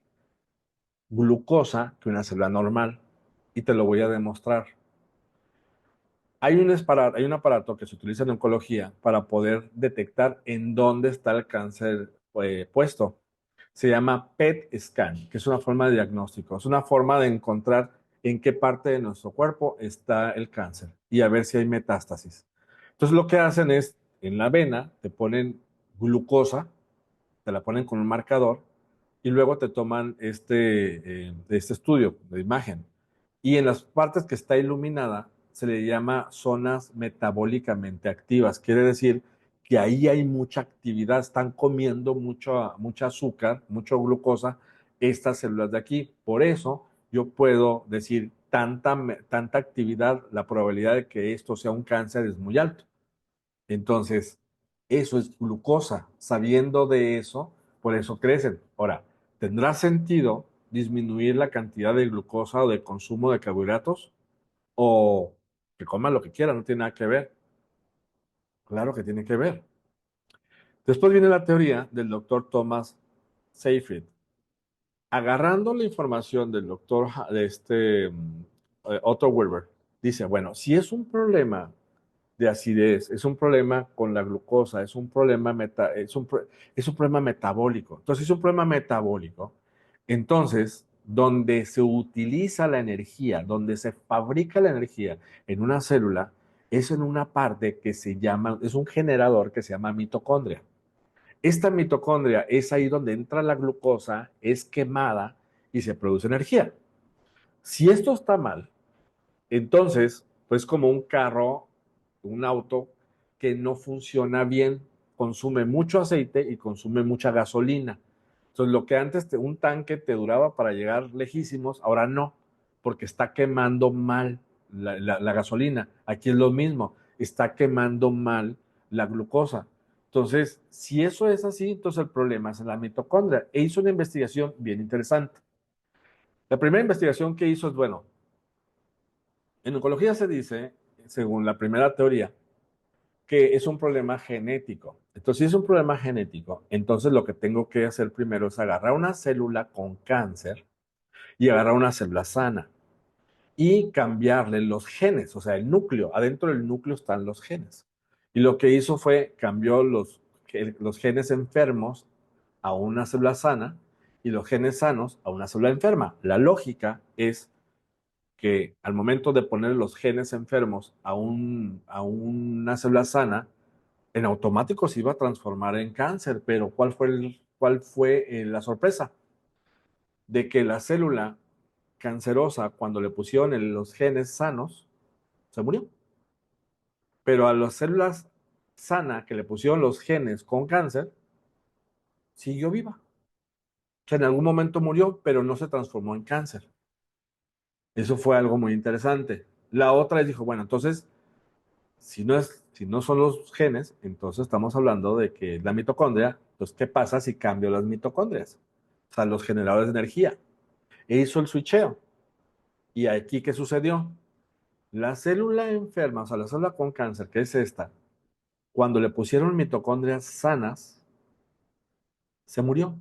glucosa que una célula normal. Y te lo voy a demostrar. Hay un aparato que se utiliza en oncología para poder detectar en dónde está el cáncer puesto. Se llama PET scan, que es una forma de diagnóstico. Es una forma de encontrar en qué parte de nuestro cuerpo está el cáncer y a ver si hay metástasis. Entonces lo que hacen es, en la vena, te ponen glucosa, te la ponen con un marcador y luego te toman este estudio de imagen. Y en las partes que está iluminada se le llama zonas metabólicamente activas. Quiere decir que ahí hay mucha actividad, están comiendo mucho azúcar, mucho glucosa, estas células de aquí. Por eso yo puedo decir tanta actividad, la probabilidad de que esto sea un cáncer es muy alto. Entonces, eso es glucosa. Sabiendo de eso, por eso crecen. Ahora, ¿tendrá sentido disminuir la cantidad de glucosa o de consumo de carbohidratos? O que coman lo que quieran, no tiene nada que ver. Claro que tiene que ver. Después viene la teoría del doctor Thomas Seyfried. Agarrando la información del doctor Otto Werber, dice, bueno, si es un problema de acidez, es un problema con la glucosa, es un problema metabólico. Entonces, es un problema metabólico. Entonces, donde se utiliza la energía, donde se fabrica la energía en una célula, es en una parte que se llama, es un generador que se llama mitocondria. Esta mitocondria es ahí donde entra la glucosa, es quemada y se produce energía. Si esto está mal, entonces, pues como un carro, un auto que no funciona bien, consume mucho aceite y consume mucha gasolina. Entonces, lo que antes un tanque te duraba para llegar lejísimos, ahora no, porque está quemando mal la gasolina. Aquí es lo mismo, está quemando mal la glucosa. Entonces, si eso es así, entonces el problema es en la mitocondria. E hizo una investigación bien interesante. La primera investigación que hizo es, bueno, en oncología se dice, según la primera teoría, que es un problema genético. Entonces, si es un problema genético, entonces lo que tengo que hacer primero es agarrar una célula con cáncer y agarrar una célula sana y cambiarle los genes, o sea, el núcleo. Adentro del núcleo están los genes. Y lo que hizo fue cambió los genes enfermos a una célula sana y los genes sanos a una célula enferma. La lógica es que al momento de poner los genes enfermos a una célula sana, en automático se iba a transformar en cáncer, pero ¿cuál fue la sorpresa? De que la célula cancerosa, cuando le pusieron los genes sanos, se murió. Pero a las células sanas que le pusieron los genes con cáncer, siguió viva. O sea, en algún momento murió, pero no se transformó en cáncer. Eso fue algo muy interesante. La otra es dijo, bueno, entonces si no son los genes, entonces estamos hablando de que la mitocondria, pues, ¿qué pasa si cambio las mitocondrias? O sea, los generadores de energía. E hizo el switcheo. ¿Y aquí qué sucedió? La célula enferma, o sea, la célula con cáncer, que es esta, cuando le pusieron mitocondrias sanas, se murió.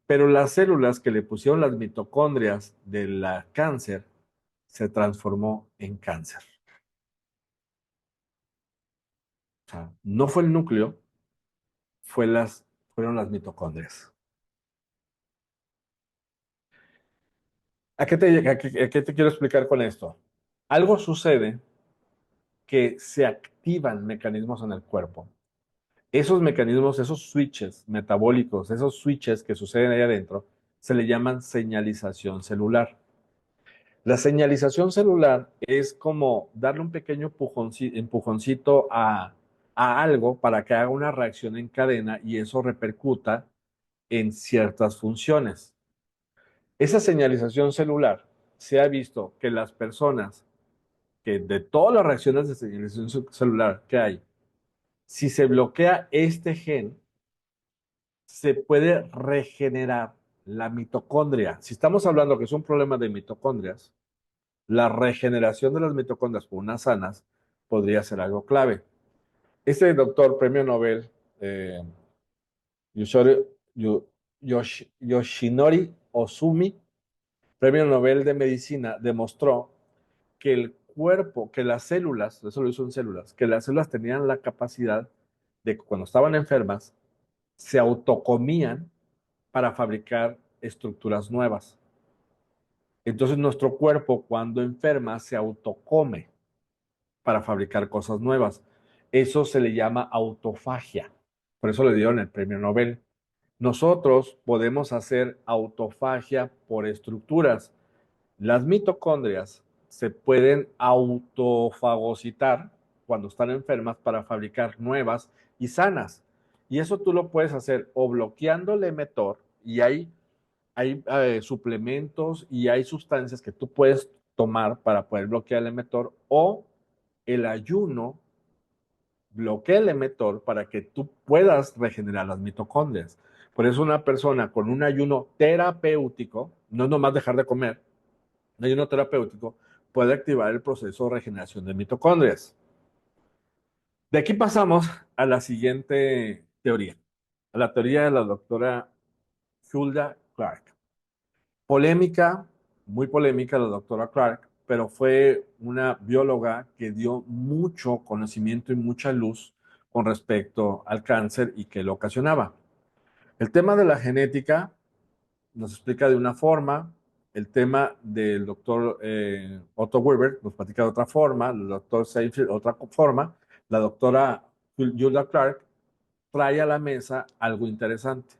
Pero las células que le pusieron las mitocondrias de la cáncer, se transformó en cáncer. O sea, no fue el núcleo, fueron las mitocondrias. A qué te quiero explicar con esto? Algo sucede que se activan mecanismos en el cuerpo. Esos mecanismos, esos switches metabólicos, esos switches que suceden ahí adentro, se le llaman señalización celular. La señalización celular es como darle un pequeño empujoncito a algo para que haga una reacción en cadena y eso repercuta en ciertas funciones. Esa señalización celular se ha visto que las personas que de todas las reacciones de señalización celular que hay, Si se bloquea este gen, se puede regenerar la mitocondria. Si estamos hablando que es un problema de mitocondrias, la regeneración de las mitocondrias por unas sanas podría ser algo clave. Este doctor, premio Nobel, eh, Yoshori- Yoshinori Ozumi, premio Nobel de Medicina, demostró que el cuerpo, que las células, eso lo hizo en células, que las células tenían la capacidad de que cuando estaban enfermas, se autocomían para fabricar estructuras nuevas. Entonces nuestro cuerpo cuando enferma se autocome para fabricar cosas nuevas. Eso se le llama autofagia. Por eso le dieron el premio Nobel. Nosotros podemos hacer autofagia por estructuras. Las mitocondrias se pueden autofagocitar cuando están enfermas para fabricar nuevas y sanas. Y eso tú lo puedes hacer o bloqueando el emetor, y hay suplementos y hay sustancias que tú puedes tomar para poder bloquear el emetor, o el ayuno bloquea el emetor para que tú puedas regenerar las mitocondrias. Por eso una persona con un ayuno terapéutico, no es nomás dejar de comer, un ayuno terapéutico puede activar el proceso de regeneración de mitocondrias. De aquí pasamos a la siguiente teoría, a la teoría de la doctora Hulda Clark. Polémica, muy polémica la doctora Clark, pero fue una bióloga que dio mucho conocimiento y mucha luz con respecto al cáncer y que lo ocasionaba. El tema de la genética nos explica de una forma, el tema del doctor Otto Weber nos platica de otra forma, el doctor Seinfeld otra forma, la doctora Julia Clark trae a la mesa algo interesante.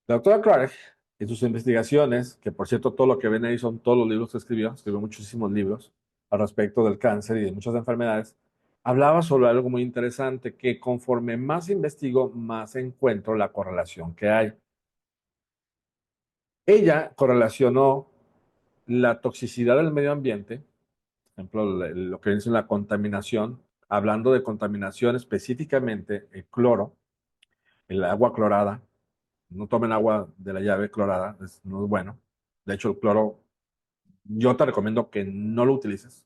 La doctora Clark, en sus investigaciones, que por cierto todo lo que ven ahí son todos los libros que escribió muchísimos libros al respecto del cáncer y de muchas enfermedades, hablaba sobre algo muy interesante, que conforme más investigo, más encuentro la correlación que hay. Ella correlacionó la toxicidad del medio ambiente, por ejemplo, lo que dice la contaminación, hablando de contaminación específicamente el cloro, el agua clorada. No tomen agua de la llave clorada, no es bueno. De hecho, el cloro, yo te recomiendo que no lo utilices.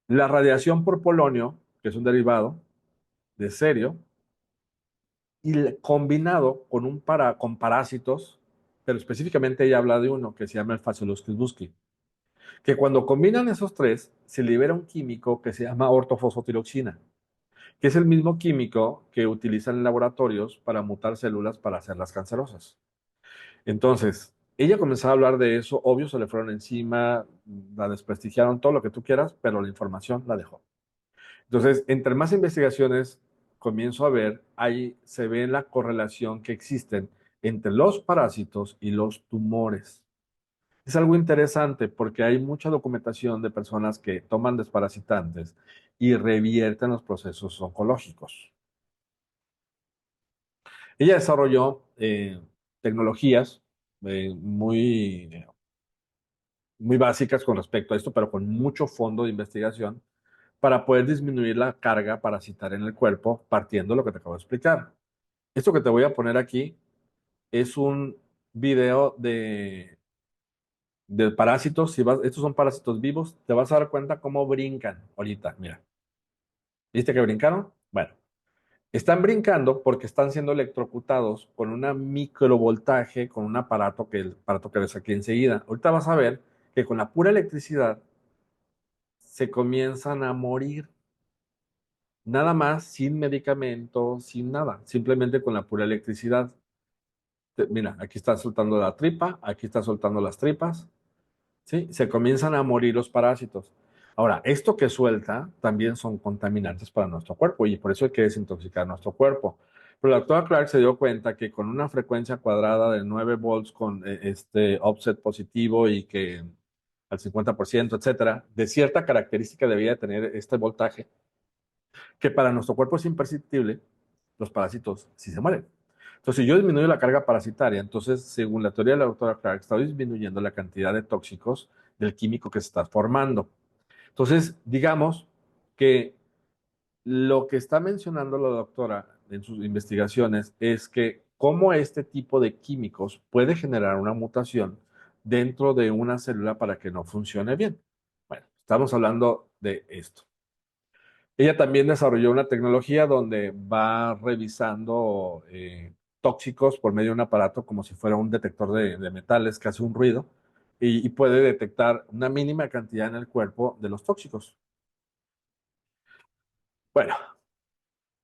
La radiación por polonio, que es un derivado de cerio, y combinado con, con parásitos, pero específicamente ella habla de uno que se llama el Phaseolus scribbusci, que cuando combinan esos tres, se libera un químico que se llama ortofosfotiroxina, que es el mismo químico que utilizan en laboratorios para mutar células para hacerlas cancerosas. Entonces, ella comenzó a hablar de eso, obvio, se le fueron encima, la desprestigiaron, todo lo que tú quieras, pero la información la dejó. Entonces, entre más investigaciones comienzo a ver, ahí se ve la correlación que existen entre los parásitos y los tumores. Es algo interesante porque hay mucha documentación de personas que toman desparasitantes y revierten los procesos oncológicos. Ella desarrolló tecnologías muy básicas con respecto a esto, pero con mucho fondo de investigación para poder disminuir la carga parasitaria en el cuerpo, partiendo de lo que te acabo de explicar. Esto que te voy a poner aquí es un video de parásitos. Si vas, estos son parásitos vivos, te vas a dar cuenta cómo brincan ahorita. Mira, ¿viste que brincaron? Bueno, están brincando porque están siendo electrocutados con una microvoltaje, con un aparato el aparato que ves aquí enseguida. Ahorita vas a ver que con la pura electricidad se comienzan a morir. Nada más, sin medicamentos, sin nada, simplemente con la pura electricidad. Mira, aquí está soltando la tripa, aquí está soltando las tripas, ¿sí? Se comienzan a morir los parásitos. Ahora, esto que suelta también son contaminantes para nuestro cuerpo y por eso hay que desintoxicar nuestro cuerpo. Pero la doctora Clark se dio cuenta que con una frecuencia cuadrada de 9 volts con este offset positivo y que al 50%, etcétera, de cierta característica debía tener este voltaje, que para nuestro cuerpo es imperceptible, los parásitos sí se mueren. Entonces, si yo disminuyo la carga parasitaria, entonces, según la teoría de la doctora Clark, está disminuyendo la cantidad de tóxicos del químico que se está formando. Entonces, digamos que Lo que está mencionando la doctora en sus investigaciones es que cómo este tipo de químicos puede generar una mutación dentro de una célula para que no funcione bien. Bueno, estamos hablando de esto. Ella también desarrolló una tecnología donde va revisando tóxicos por medio de un aparato como si fuera un detector de metales que hace un ruido y puede detectar una mínima cantidad en el cuerpo de los tóxicos. Bueno,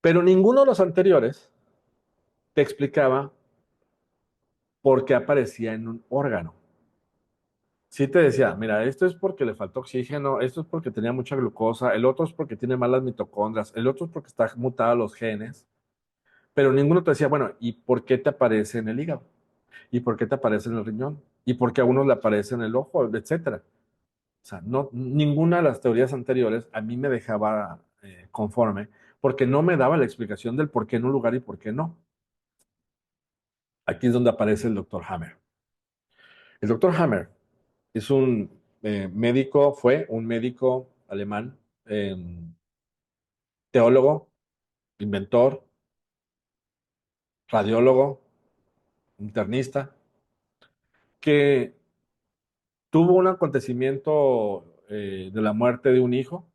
pero ninguno de los anteriores te explicaba por qué aparecía en un órgano. Sí te decía, mira, esto es porque le faltó oxígeno, esto es porque tenía mucha glucosa, el otro es porque tiene malas mitocondrias, el otro es porque está mutada los genes, pero ninguno te decía, bueno, ¿y por qué te aparece en el hígado? ¿Y por qué te aparece en el riñón? ¿Y por qué a uno le aparece en el ojo, etcétera? O sea, no, ninguna de las teorías anteriores a mí me dejaba conforme porque no me daba la explicación del por qué en un lugar y por qué no. Aquí es donde aparece el doctor Hammer. El doctor Hammer es un médico, fue un médico alemán, eh, teólogo, inventor, radiólogo, internista, que tuvo un acontecimiento de la muerte de un hijo.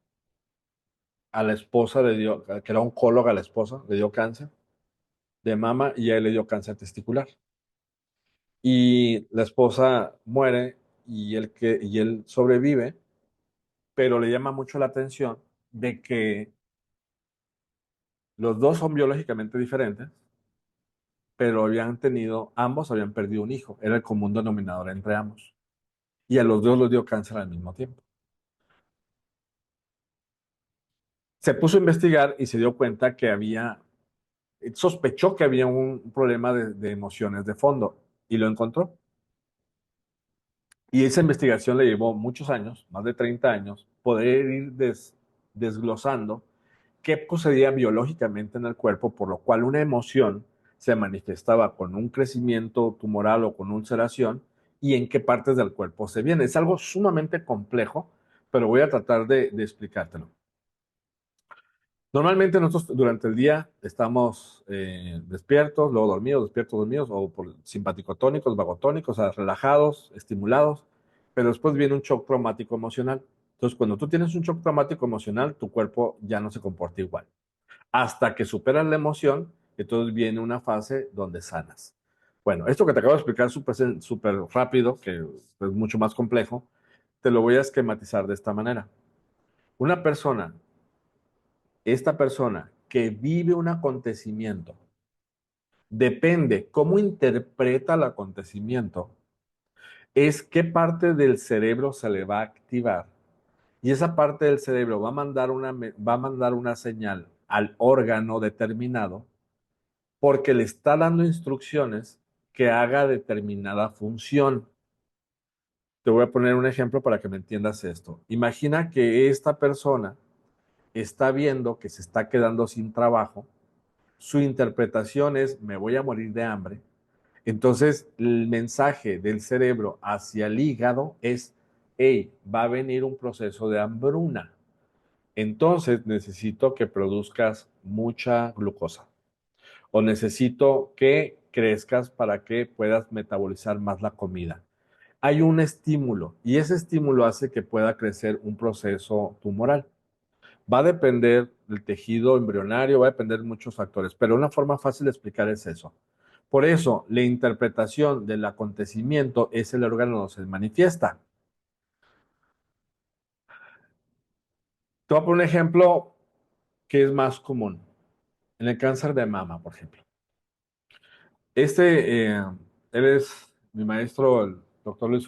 A la esposa le dio, que era oncóloga, a la esposa le dio cáncer de mama y a él le dio cáncer testicular. Y la esposa muere y él sobrevive, pero le llama mucho la atención de que los dos son biológicamente diferentes, pero ambos habían perdido un hijo, era el común denominador entre ambos. Y a los dos los dio cáncer al mismo tiempo. Se puso a investigar y se dio cuenta que sospechó que había un problema de emociones de fondo y lo encontró. Y esa investigación le llevó muchos años, más de 30 años, poder ir desglosando qué sucedía biológicamente en el cuerpo, por lo cual una emoción se manifestaba con un crecimiento tumoral o con ulceración y en qué partes del cuerpo se viene. Es algo sumamente complejo, pero voy a tratar de explicártelo. Normalmente nosotros durante el día estamos despiertos, luego despiertos, dormidos, o por simpaticotónicos, vagotónicos, o sea, relajados, estimulados, pero después viene un shock traumático emocional. Entonces, cuando tú tienes un shock traumático emocional, tu cuerpo ya no se comporta igual. Hasta que superas la emoción, entonces viene una fase donde sanas. Bueno, esto que te acabo de explicar súper rápido, que es mucho más complejo, te lo voy a esquematizar de esta manera. Una persona Esta persona que vive un acontecimiento, depende cómo interpreta el acontecimiento, es qué parte del cerebro se le va a activar. Y esa parte del cerebro va a mandar una señal al órgano determinado porque le está dando instrucciones que haga determinada función. Te voy a poner un ejemplo para que me entiendas esto. Imagina que esta persona está viendo que se está quedando sin trabajo. Su interpretación es, me voy a morir de hambre. Entonces, el mensaje del cerebro hacia el hígado es, hey, va a venir un proceso de hambruna. Entonces, necesito que produzcas mucha glucosa o necesito que crezcas para que puedas metabolizar más la comida. Hay un estímulo y ese estímulo hace que pueda crecer un proceso tumoral. Va a depender del tejido embrionario, va a depender de muchos factores, pero una forma fácil de explicar es eso. Por eso, la interpretación del acontecimiento es el órgano donde se manifiesta. Te voy a poner un ejemplo que es más común. En el cáncer de mama, por ejemplo. Él es mi maestro, el doctor Luis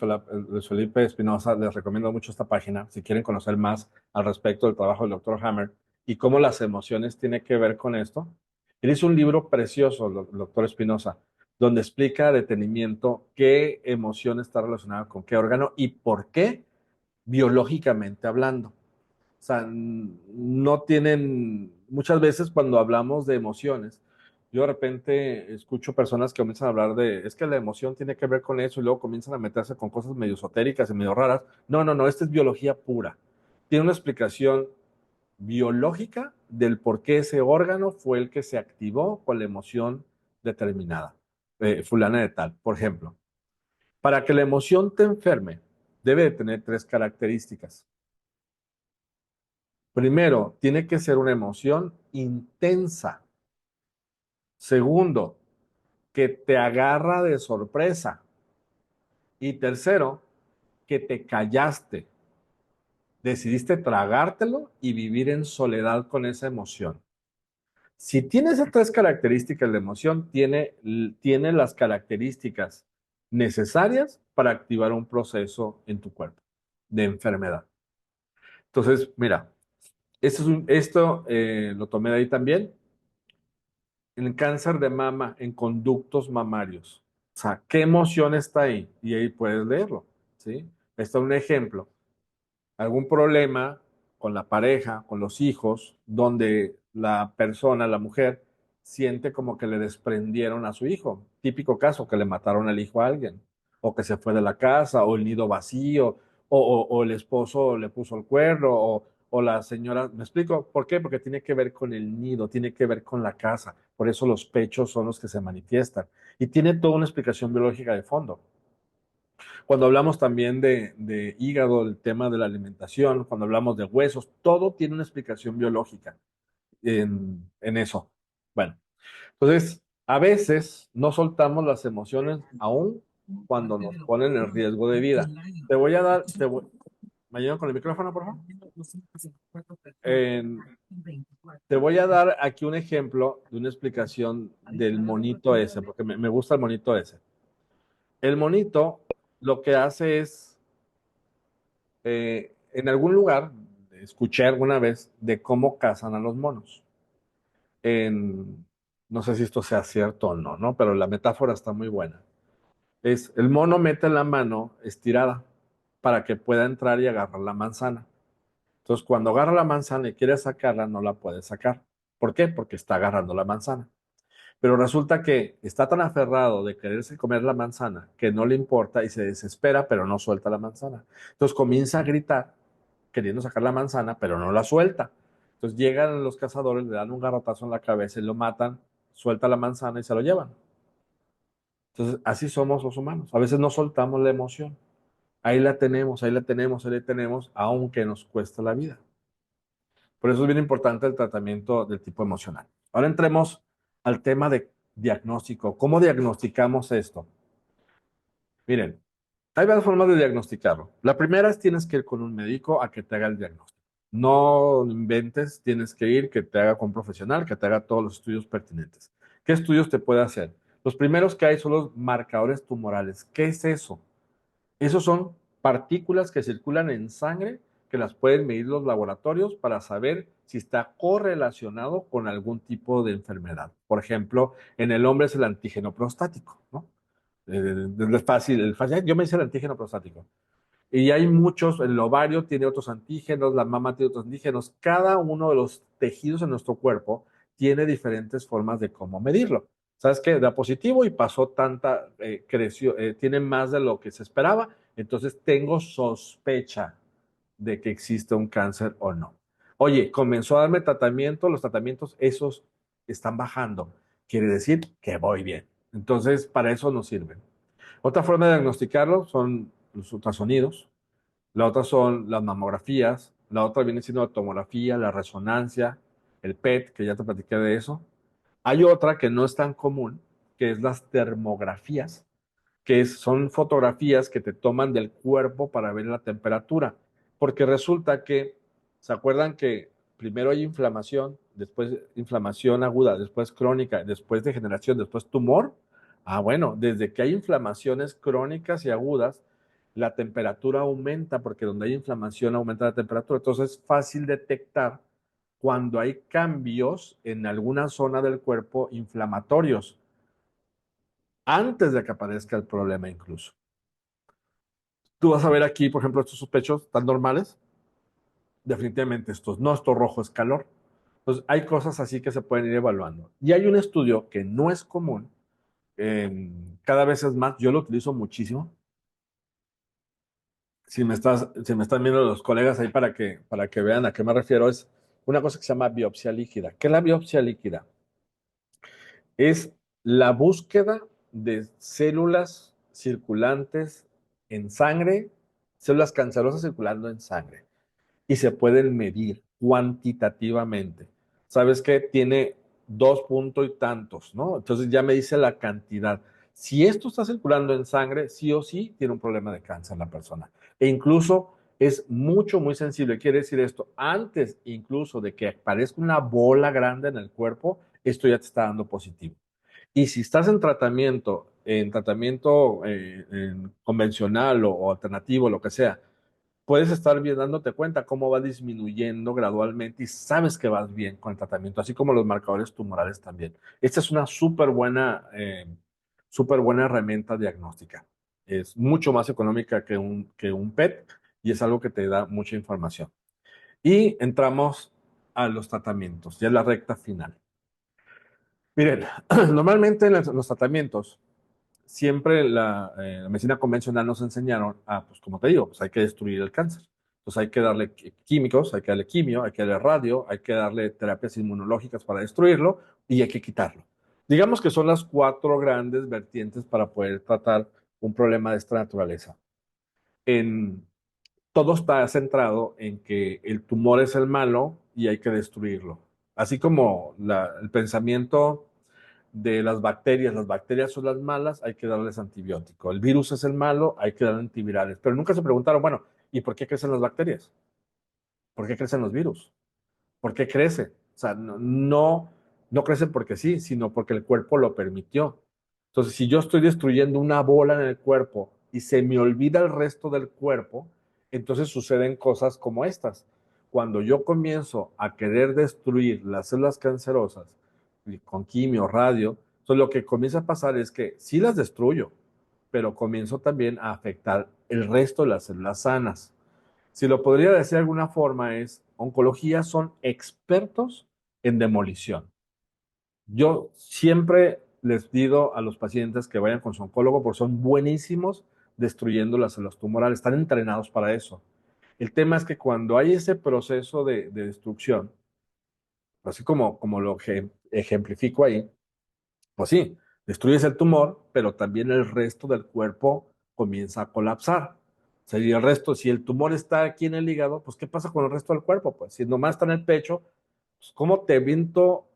Felipe Espinosa. Les recomiendo mucho esta página si quieren conocer más al respecto del trabajo del doctor Hammer y cómo las emociones tienen que ver con esto. Él hizo un libro precioso, el doctor Espinosa, donde explica a detenimiento qué emoción está relacionada con qué órgano y por qué biológicamente hablando. O sea, no tienen, muchas veces cuando hablamos de emociones, yo de repente escucho personas que comienzan a hablar es que la emoción tiene que ver con eso y luego comienzan a meterse con cosas medio esotéricas y medio raras. No, no, no, esta es biología pura. Tiene una explicación biológica del por qué ese órgano fue el que se activó con la emoción determinada, fulana de tal. Por ejemplo, para que la emoción te enferme, debe de tener tres características. Primero, tiene que ser una emoción intensa. Segundo, que te agarra de sorpresa. Y tercero, que te callaste, decidiste tragártelo y vivir en soledad con esa emoción. Si tiene esas tres características, la emoción tiene las características necesarias para activar un proceso en tu cuerpo de enfermedad. Entonces, mira, esto lo tomé de ahí también. En cáncer de mama, en conductos mamarios. O sea, ¿qué emoción está ahí? Y ahí puedes leerlo, ¿sí? Está un ejemplo. Algún problema con la pareja, con los hijos, donde la persona, la mujer, siente como que le desprendieron a su hijo. Típico caso, que le mataron al hijo a alguien, o que se fue de la casa, o el nido vacío, o el esposo le puso el cuerno, o la señora, ¿me explico? ¿Por qué? Porque tiene que ver con el nido, tiene que ver con la casa. Por eso los pechos son los que se manifiestan. Y tiene toda una explicación biológica de fondo. Cuando hablamos también de hígado, el tema de la alimentación, cuando hablamos de huesos, todo tiene una explicación biológica en eso. Bueno, entonces, a veces no soltamos las emociones aún cuando nos ponen en riesgo de vida. Te voy a dar, ¿me ayudan con el micrófono, por favor? En- Te voy a dar aquí un ejemplo de una explicación del monito ese, porque me gusta el monito ese. El monito lo que hace es en algún lugar, escuché alguna vez de cómo cazan a los monos. En, no sé si esto sea cierto o no, ¿no? Pero la metáfora está muy buena. Es el mono mete la mano estirada para que pueda entrar y agarrar la manzana. Entonces, cuando agarra la manzana y quiere sacarla, no la puede sacar. ¿Por qué? Porque está agarrando la manzana. Pero resulta que está tan aferrado de quererse comer la manzana que no le importa y se desespera, pero no suelta la manzana. Entonces comienza a gritar queriendo sacar la manzana, pero no la suelta. Entonces llegan los cazadores, le dan un garrotazo en la cabeza y lo matan, suelta la manzana y se lo llevan. Entonces así somos los humanos. A veces no soltamos la emoción. Ahí la tenemos, ahí la tenemos, ahí la tenemos, aunque nos cuesta la vida. Por eso es bien importante el tratamiento del tipo emocional. Ahora entremos al tema de diagnóstico. ¿Cómo diagnosticamos esto? Miren, hay varias formas de diagnosticarlo. La primera es tienes que ir con un médico a que te haga el diagnóstico. No inventes, tienes que ir, que te haga con un profesional, que te haga todos los estudios pertinentes. ¿Qué estudios te puede hacer? Los primeros que hay son los marcadores tumorales. ¿Qué es eso? Esos son partículas que circulan en sangre que las pueden medir los laboratorios para saber si está correlacionado con algún tipo de enfermedad. Por ejemplo, en el hombre es el antígeno prostático, ¿no? Es fácil, yo me hice el antígeno prostático. Y hay muchos, el ovario tiene otros antígenos, la mama tiene otros antígenos. Cada uno de los tejidos en nuestro cuerpo tiene diferentes formas de cómo medirlo. ¿Sabes qué? Da positivo y pasó creció, tiene más de lo que se esperaba, entonces tengo sospecha de que existe un cáncer o no. Oye, comenzó a darme tratamiento, los tratamientos, esos están bajando. Quiere decir que voy bien. Entonces, para eso nos sirven. Otra forma de diagnosticarlo son los ultrasonidos, la otra son las mamografías, la otra viene siendo la tomografía, la resonancia, el PET, que ya te platiqué de eso. Hay otra que no es tan común, que es las termografías, son fotografías que te toman del cuerpo para ver la temperatura, porque resulta que, ¿se acuerdan que primero hay inflamación, después inflamación aguda, después crónica, después degeneración, después tumor? Ah, bueno, desde que hay inflamaciones crónicas y agudas, la temperatura aumenta, porque donde hay inflamación aumenta la temperatura, entonces es fácil detectar cuando hay cambios en alguna zona del cuerpo inflamatorios, antes de que aparezca el problema incluso. Tú vas a ver aquí, por ejemplo, estos pechos tan normales. Definitivamente estos no, esto rojo es calor. Entonces, hay cosas así que se pueden ir evaluando. Y hay un estudio que no es común, cada vez es más, yo lo utilizo muchísimo. Si me están viendo los colegas ahí para que vean a qué me refiero, es una cosa que se llama biopsia líquida. ¿Qué es la biopsia líquida? Es la búsqueda de células circulantes en sangre, células cancerosas circulando en sangre, y se pueden medir cuantitativamente. ¿Sabes qué? Tiene 2 puntos y tantos, ¿no? Entonces ya me dice la cantidad. Si esto está circulando en sangre, sí o sí tiene un problema de cáncer la persona. E incluso es mucho, muy sensible. Quiere decir esto, antes incluso de que aparezca una bola grande en el cuerpo, esto ya te está dando positivo. Y si estás en tratamiento convencional o alternativo, lo que sea, puedes estar bien dándote cuenta cómo va disminuyendo gradualmente y sabes que vas bien con el tratamiento, así como los marcadores tumorales también. Esta es una súper buena herramienta diagnóstica. Es mucho más económica que un PET y es algo que te da mucha información. Y entramos a los tratamientos, ya es la recta final. Miren, normalmente en los tratamientos, siempre la medicina convencional nos enseñaron a, pues como te digo, pues hay que destruir el cáncer. Entonces hay que darle químicos, hay que darle quimio, hay que darle radio, hay que darle terapias inmunológicas para destruirlo y hay que quitarlo. Digamos que son las cuatro grandes vertientes para poder tratar un problema de esta naturaleza. En, todo está centrado en que el tumor es el malo y hay que destruirlo. Así como el pensamiento de las bacterias son las malas, hay que darles antibiótico. El virus es el malo, hay que darle antivirales. Pero nunca se preguntaron, bueno, ¿y por qué crecen las bacterias? ¿Por qué crecen los virus? ¿Por qué crece? O sea, no crecen porque sí, sino porque el cuerpo lo permitió. Entonces, si yo estoy destruyendo una bola en el cuerpo y se me olvida el resto del cuerpo, entonces suceden cosas como estas. Cuando yo comienzo a querer destruir las células cancerosas con quimio, radio, entonces lo que comienza a pasar es que sí las destruyo, pero comienzo también a afectar el resto de las células sanas. Si lo podría decir de alguna forma es, oncología son expertos en demolición. Yo siempre les pido a los pacientes que vayan con su oncólogo porque son buenísimos destruyendo las células tumorales, están entrenados para eso. El tema es que cuando hay ese proceso de destrucción, así como lo ejemplifico ahí, pues sí, destruyes el tumor, pero también el resto del cuerpo comienza a colapsar. O sea, y el resto, si el tumor está aquí en el hígado, pues ¿qué pasa con el resto del cuerpo? Pues si nomás está en el pecho, pues ¿cómo te viento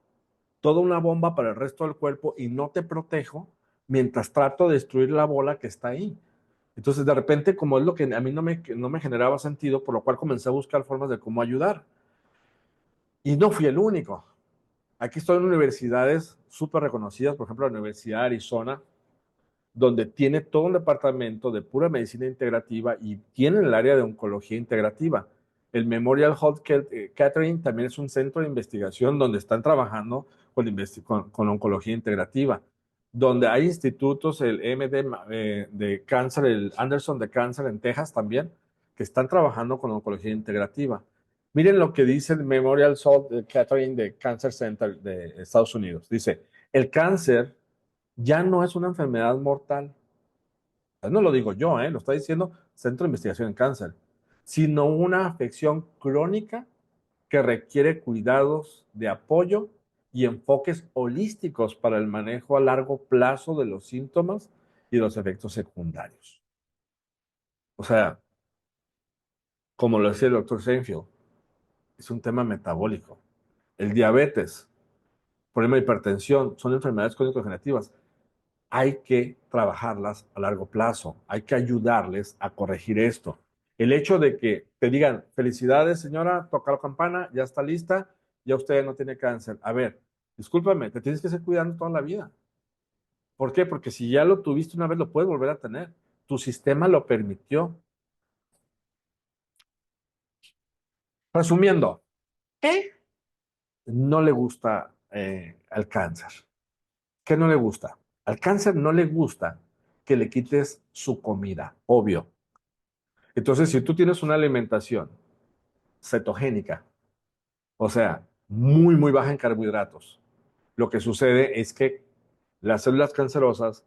toda una bomba para el resto del cuerpo y no te protejo mientras trato de destruir la bola que está ahí? Entonces, de repente, como es lo que a mí no me generaba sentido, por lo cual comencé a buscar formas de cómo ayudar. Y no fui el único. Aquí estoy en universidades súper reconocidas, por ejemplo, la Universidad de Arizona, donde tiene todo un departamento de pura medicina integrativa y tiene el área de oncología integrativa. El Memorial Health Catering también es un centro de investigación donde están trabajando con oncología integrativa, donde hay institutos, el MD de cáncer, el Anderson de cáncer en Texas también, que están trabajando con oncología integrativa. Miren lo que dice el Memorial Sloan Kettering de Cancer Center de Estados Unidos. Dice, el cáncer ya no es una enfermedad mortal. No lo digo yo, lo está diciendo Centro de Investigación en Cáncer, sino una afección crónica que requiere cuidados de apoyo y enfoques holísticos para el manejo a largo plazo de los síntomas y los efectos secundarios. O sea, como lo decía el doctor Seinfeld, es un tema metabólico. El diabetes, problema de hipertensión, son enfermedades crónico-degenerativas. Hay que trabajarlas a largo plazo, hay que ayudarles a corregir esto. El hecho de que te digan, felicidades señora, toca la campana, ya está lista, ya usted no tiene cáncer. A ver, discúlpame, te tienes que seguir cuidando toda la vida. ¿Por qué? Porque si ya lo tuviste una vez, lo puedes volver a tener. Tu sistema lo permitió. Resumiendo, ¿qué no le gusta al cáncer? ¿Qué no le gusta? Al cáncer no le gusta que le quites su comida, obvio. Entonces, si tú tienes una alimentación cetogénica, o sea, muy baja en carbohidratos, lo que sucede es que las células cancerosas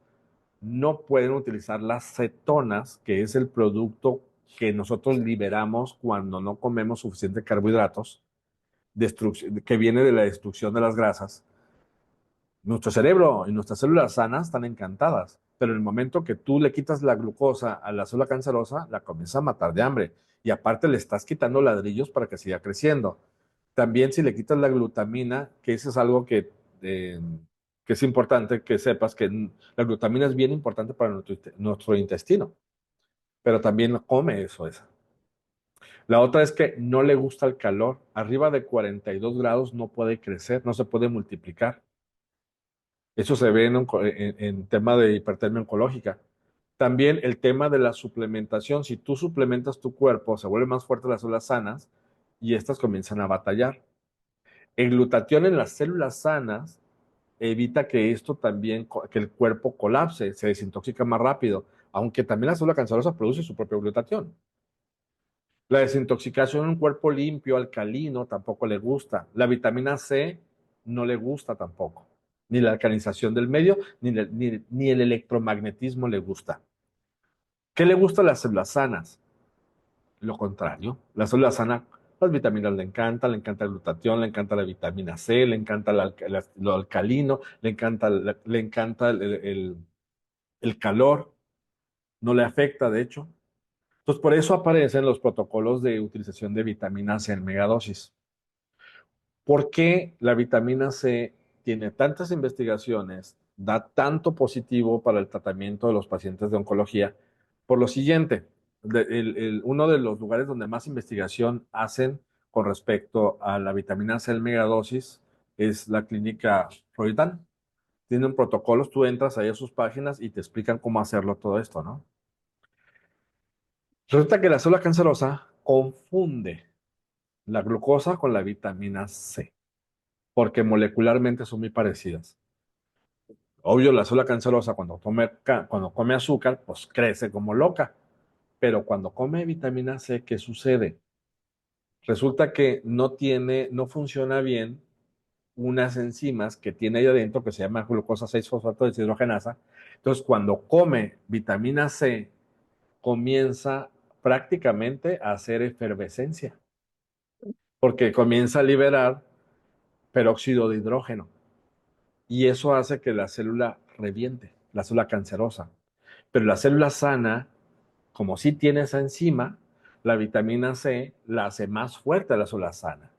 no pueden utilizar las cetonas, que es el producto que nosotros liberamos cuando no comemos suficientes carbohidratos, que viene de la destrucción de las grasas. Nuestro cerebro y nuestras células sanas están encantadas, pero en el momento que tú le quitas la glucosa a la célula cancerosa, la comienza a matar de hambre. Y aparte le estás quitando ladrillos para que siga creciendo. También si le quitas la glutamina, que eso es algo eh, que es importante que sepas que la glutamina es bien importante para nuestro intestino, pero también come eso. La otra es que no le gusta el calor. Arriba de 42 grados no puede crecer, no se puede multiplicar. Eso se ve en tema de hipertermia oncológica. También el tema de la suplementación. Si tú suplementas tu cuerpo, se vuelve más fuerte las células sanas y estas comienzan a batallar. El glutatión en las células sanas evita que esto también, que el cuerpo colapse, se desintoxica más rápido, aunque también la célula cancerosa produce su propio glutatión. La desintoxicación en un cuerpo limpio, alcalino, tampoco le gusta. La vitamina C no le gusta tampoco. Ni la alcalinización del medio, ni el electromagnetismo le gusta. ¿Qué le gusta a las células sanas? Lo contrario. Las células sanas, las vitaminas le encanta el glutatión, le encanta la vitamina C, le encanta lo alcalino, le encanta el calor, no le afecta, de hecho. Entonces, por eso aparecen los protocolos de utilización de vitamina C en megadosis. ¿Por qué la vitamina C tiene tantas investigaciones, da tanto positivo para el tratamiento de los pacientes de oncología? Por lo siguiente, uno de los lugares donde más investigación hacen con respecto a la vitamina C en megadosis es la clínica Freudan. Tienen protocolos, tú entras ahí a sus páginas y te explican cómo hacerlo todo esto, ¿no? Resulta que la célula cancerosa confunde la glucosa con la vitamina C, porque molecularmente son muy parecidas. Obvio, la célula cancerosa cuando come azúcar, pues crece como loca, pero cuando come vitamina C, ¿qué sucede? Resulta que no funciona bien unas enzimas que tiene ahí adentro que se llama glucosa 6-fosfato deshidrogenasa. Entonces, cuando come vitamina C, comienza prácticamente a hacer efervescencia, porque comienza a liberar peróxido de hidrógeno. Y eso hace que la célula reviente, la célula cancerosa. Pero la célula sana, como sí tiene esa enzima, la vitamina C la hace más fuerte a la célula sana.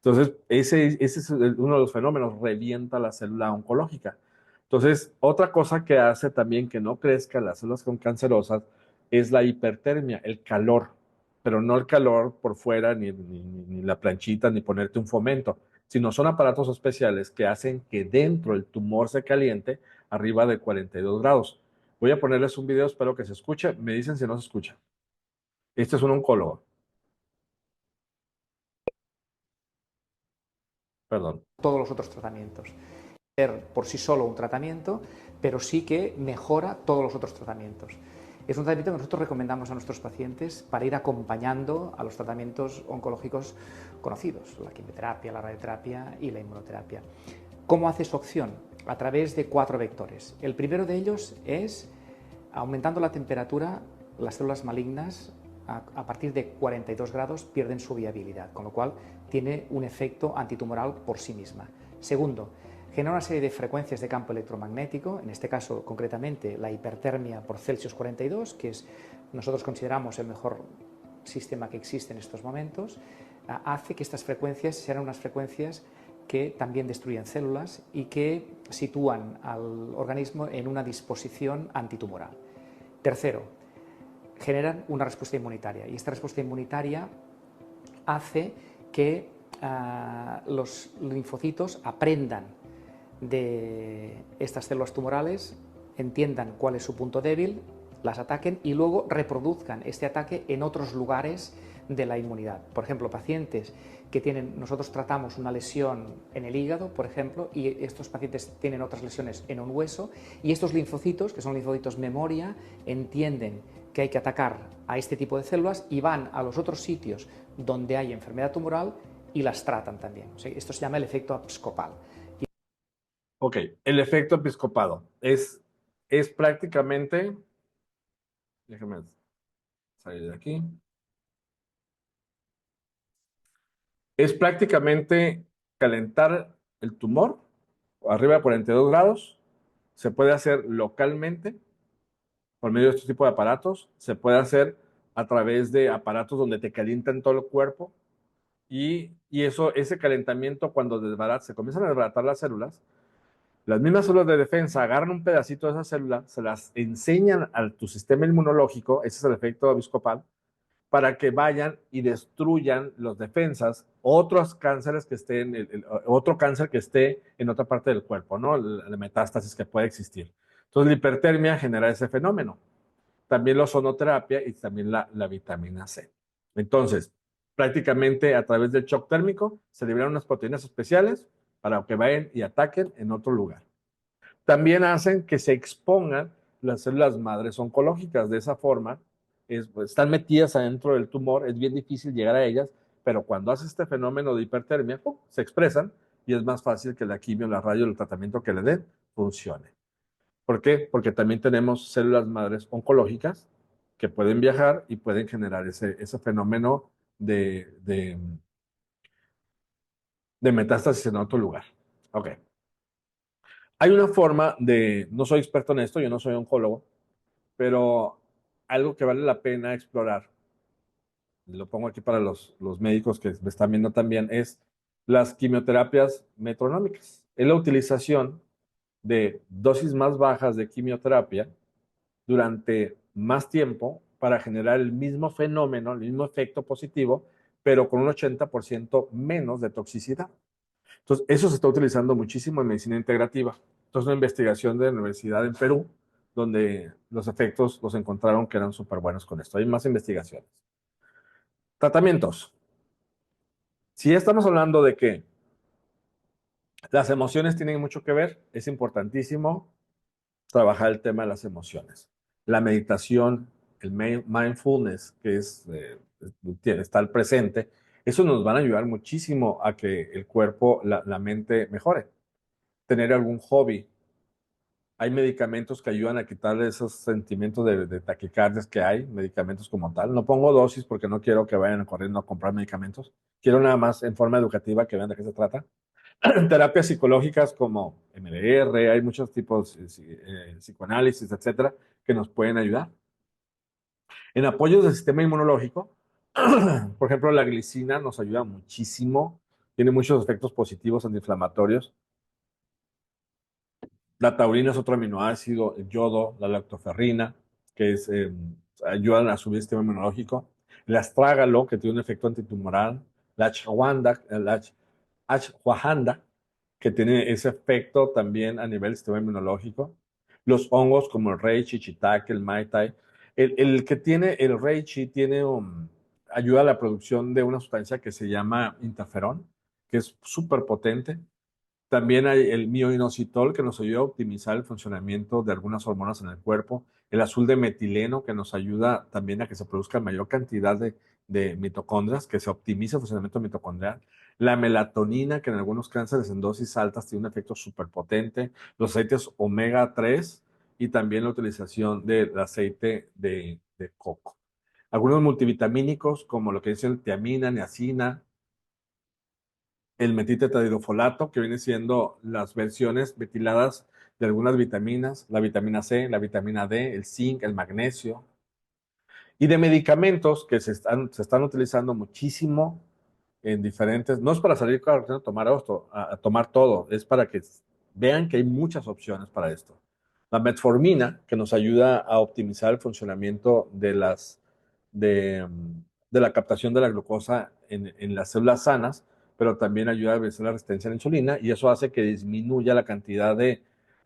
Entonces, ese es uno de los fenómenos, revienta la célula oncológica. Entonces, otra cosa que hace también que no crezcan las células con cancerosas es la hipertermia, el calor, pero no el calor por fuera, ni la planchita, ni ponerte un fomento, sino son aparatos especiales que hacen que dentro el tumor se caliente arriba de 42 grados. Voy a ponerles un video, espero que se escuche. Me dicen si no se escucha. Este es un oncólogo, perdón. Todos los otros tratamientos. Ser por sí solo un tratamiento, pero sí que mejora todos los otros tratamientos. Es un tratamiento que nosotros recomendamos a nuestros pacientes para ir acompañando a los tratamientos oncológicos conocidos, la quimioterapia, la radioterapia y la inmunoterapia. ¿Cómo hace su acción? A través de 4 vectores. El primero de ellos es, aumentando la temperatura, las células malignas a partir de 42 grados pierden su viabilidad, con lo cual tiene un efecto antitumoral por sí misma. Segundo, genera una serie de frecuencias de campo electromagnético, en este caso concretamente la hipertermia por Celsius 42, que nosotros consideramos el mejor sistema que existe en estos momentos, hace que estas frecuencias sean unas frecuencias que también destruyen células y que sitúan al organismo en una disposición antitumoral. Tercero, generan una respuesta inmunitaria y esta respuesta inmunitaria hace que los linfocitos aprendan de estas células tumorales, entiendan cuál es su punto débil, las ataquen y luego reproduzcan este ataque en otros lugares de la inmunidad. Por ejemplo, pacientes que nosotros tratamos una lesión en el hígado, por ejemplo, y estos pacientes tienen otras lesiones en un hueso, y estos linfocitos, que son linfocitos memoria, entienden que hay que atacar a este tipo de células y van a los otros sitios donde hay enfermedad tumoral y las tratan también. O sea, esto se llama el efecto abscopal. Ok, el efecto episcopado es prácticamente, déjame salir de aquí. Es prácticamente calentar el tumor arriba de 42 grados. Se puede hacer localmente por medio de este tipo de aparatos. Se puede hacer a través de aparatos donde te calientan todo el cuerpo. Y eso, ese calentamiento, cuando se comienzan a desbaratar las células, las mismas células de defensa agarran un pedacito de esa célula, se las enseñan a tu sistema inmunológico, ese es el efecto episcopal, para que vayan y destruyan los defensas, otros cánceres que estén, otro cáncer que esté en otra parte del cuerpo, ¿no? La metástasis que puede existir. Entonces, la hipertermia genera ese fenómeno. También la ozonoterapia y también la vitamina C. Entonces, prácticamente a través del shock térmico se liberan unas proteínas especiales para que vayan y ataquen en otro lugar. También hacen que se expongan las células madres oncológicas. De esa forma, pues, están metidas adentro del tumor, es bien difícil llegar a ellas, pero cuando hace este fenómeno de hipertermia, ¡pum!, se expresan y es más fácil que la quimio, la radio, el tratamiento que le den funcione. ¿Por qué? Porque también tenemos células madres oncológicas que pueden viajar y pueden generar ese fenómeno de metástasis en otro lugar. Ok. Hay una forma no soy experto en esto, yo no soy oncólogo, pero algo que vale la pena explorar, lo pongo aquí para los médicos que me están viendo también, es las quimioterapias metronómicas. Es la utilización de dosis más bajas de quimioterapia durante más tiempo para generar el mismo fenómeno, el mismo efecto positivo, pero con un 80% menos de toxicidad. Entonces, eso se está utilizando muchísimo en medicina integrativa. Entonces, una investigación de la Universidad en Perú, donde los efectos los encontraron que eran súper buenos con esto. Hay más investigaciones. Tratamientos. Si ya estamos hablando de que las emociones tienen mucho que ver, es importantísimo trabajar el tema de las emociones. La meditación, el mindfulness, que es estar presente, eso nos van a ayudar muchísimo a que el cuerpo, la mente mejore. Tener algún hobby. Hay medicamentos que ayudan a quitar esos sentimientos de taquicardias que hay, medicamentos como tal. No pongo dosis porque no quiero que vayan corriendo a comprar medicamentos. Quiero nada más en forma educativa que vean de qué se trata. Terapias psicológicas como MDR, hay muchos tipos, psicoanálisis, etcétera, que nos pueden ayudar. En apoyos del sistema inmunológico, por ejemplo, la glicina nos ayuda muchísimo, tiene muchos efectos positivos antiinflamatorios. La taurina es otro aminoácido, el yodo, la lactoferrina, que ayudan a subir el sistema inmunológico. El astrágalo, que tiene un efecto antitumoral. La ashwagandha, que tiene ese efecto también a nivel del sistema inmunológico. Los hongos como el reishi, shiitake, el mai tai. El que tiene el reishi ayuda a la producción de una sustancia que se llama interferón, que es súper potente. También hay el mioinositol, que nos ayuda a optimizar el funcionamiento de algunas hormonas en el cuerpo. El azul de metileno, que nos ayuda también a que se produzca mayor cantidad de mitocondrias, que se optimice el funcionamiento mitocondrial. La melatonina, que en algunos cánceres en dosis altas tiene un efecto súper potente. Los aceites omega 3 y también la utilización del aceite de coco. Algunos multivitamínicos, como lo que dicen tiamina, niacina, el metiltetrahidrofolato, que viene siendo las versiones metiladas de algunas vitaminas, la vitamina C, la vitamina D, el zinc, el magnesio, y de medicamentos que se están utilizando muchísimo en diferentes, no es para salir a tomar esto, a tomar todo, es para que vean que hay muchas opciones para esto. La metformina, que nos ayuda a optimizar el funcionamiento de, de la captación de la glucosa en las células sanas, pero también ayuda a vencer la resistencia a la insulina y eso hace que disminuya la cantidad de,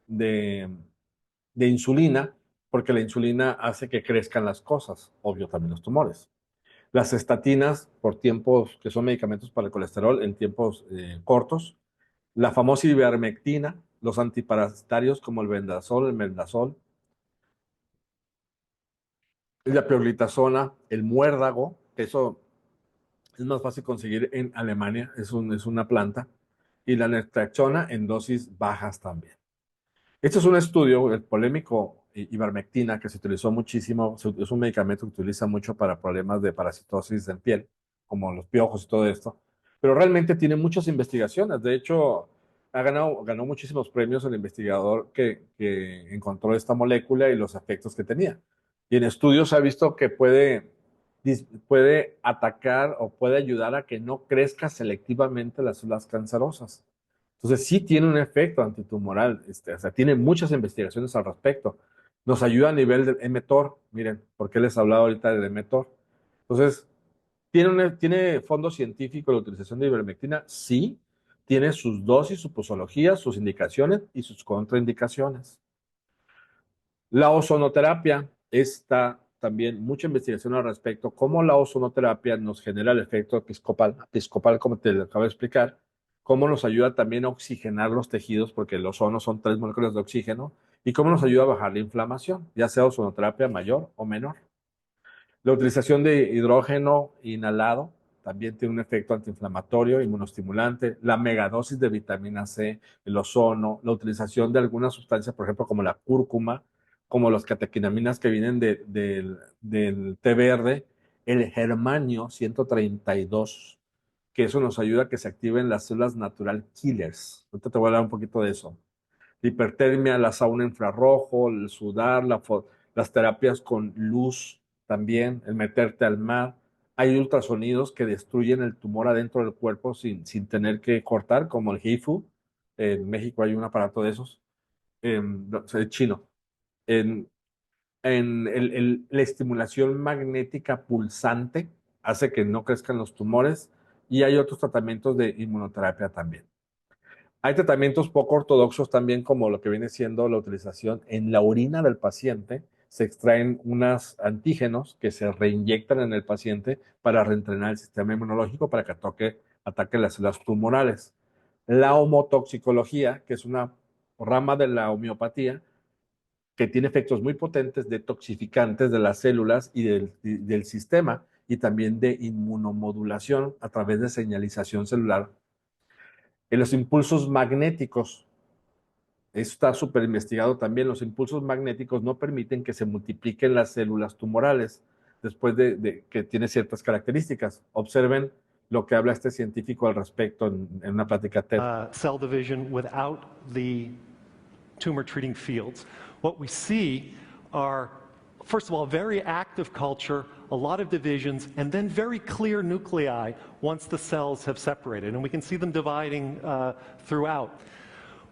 de insulina, porque la insulina hace que crezcan las cosas, obvio también los tumores. Las estatinas, por tiempos, que son medicamentos para el colesterol en tiempos cortos. La famosa ivermectina, los antiparasitarios como el bendazol, el mendazol, la pioglitazona, el muérdago, que eso es más fácil conseguir en Alemania, es una planta, y la neftaxona en dosis bajas también. Este es un estudio, el polémico ivermectina, que se utilizó muchísimo, es un medicamento que se utiliza mucho para problemas de parasitosis en piel, como los piojos y todo esto. pero realmente tiene muchas investigaciones. De hecho, ganó muchísimos premios el investigador que encontró esta molécula y los efectos que tenía. Y en estudios se ha visto que puede atacar o puede ayudar a que no crezca selectivamente las células cancerosas. Entonces sí tiene un efecto antitumoral, o sea, tiene muchas investigaciones al respecto. Nos ayuda a nivel del mTOR, miren, porque les hablaba ahorita del mTOR. Entonces, ¿tiene fondo científico la utilización de ivermectina? Sí, tiene sus dosis, su posología, sus indicaciones y sus contraindicaciones. La ozonoterapia está también mucha investigación al respecto, cómo la ozonoterapia nos genera el efecto episcopal, como te lo acabo de explicar, cómo nos ayuda también a oxigenar los tejidos, porque el ozono son 3 moléculas de oxígeno, y cómo nos ayuda a bajar la inflamación, ya sea ozonoterapia mayor o menor. La utilización de hidrógeno inhalado también tiene un efecto antiinflamatorio, inmunostimulante. La megadosis de vitamina C, el ozono, la utilización de algunas sustancias, por ejemplo, como la cúrcuma, como las catequinaminas que vienen del té verde, el germanio 132, que eso nos ayuda a que se activen las células natural killers. Ahorita te voy a hablar un poquito de eso. La hipertermia, la sauna infrarrojo, el sudar, las terapias con luz también, el meterte al mar. Hay ultrasonidos que destruyen el tumor adentro del cuerpo sin tener que cortar, como el HIFU. En México hay un aparato de esos, no, es chino. En, la estimulación magnética pulsante hace que no crezcan los tumores y hay otros tratamientos de inmunoterapia también. Hay tratamientos poco ortodoxos también, como lo que viene siendo la utilización en la orina del paciente. Se extraen unos antígenos que se reinyectan en el paciente para reentrenar el sistema inmunológico para que ataque las células tumorales. La homotoxicología, que es una rama de la homeopatía, que tiene efectos muy potentes detoxificantes de las células y del sistema, y también de inmunomodulación a través de señalización celular. En los impulsos magnéticos, eso está súper investigado también. Los impulsos magnéticos no permiten que se multipliquen las células tumorales después de que tiene ciertas características. Observen lo que habla este científico al respecto en una plática TED. Cell division without the tumor treating fields. What we see are, first of all, very active culture, a lot of divisions, and then very clear nuclei once the cells have separated. And we can see them dividing throughout.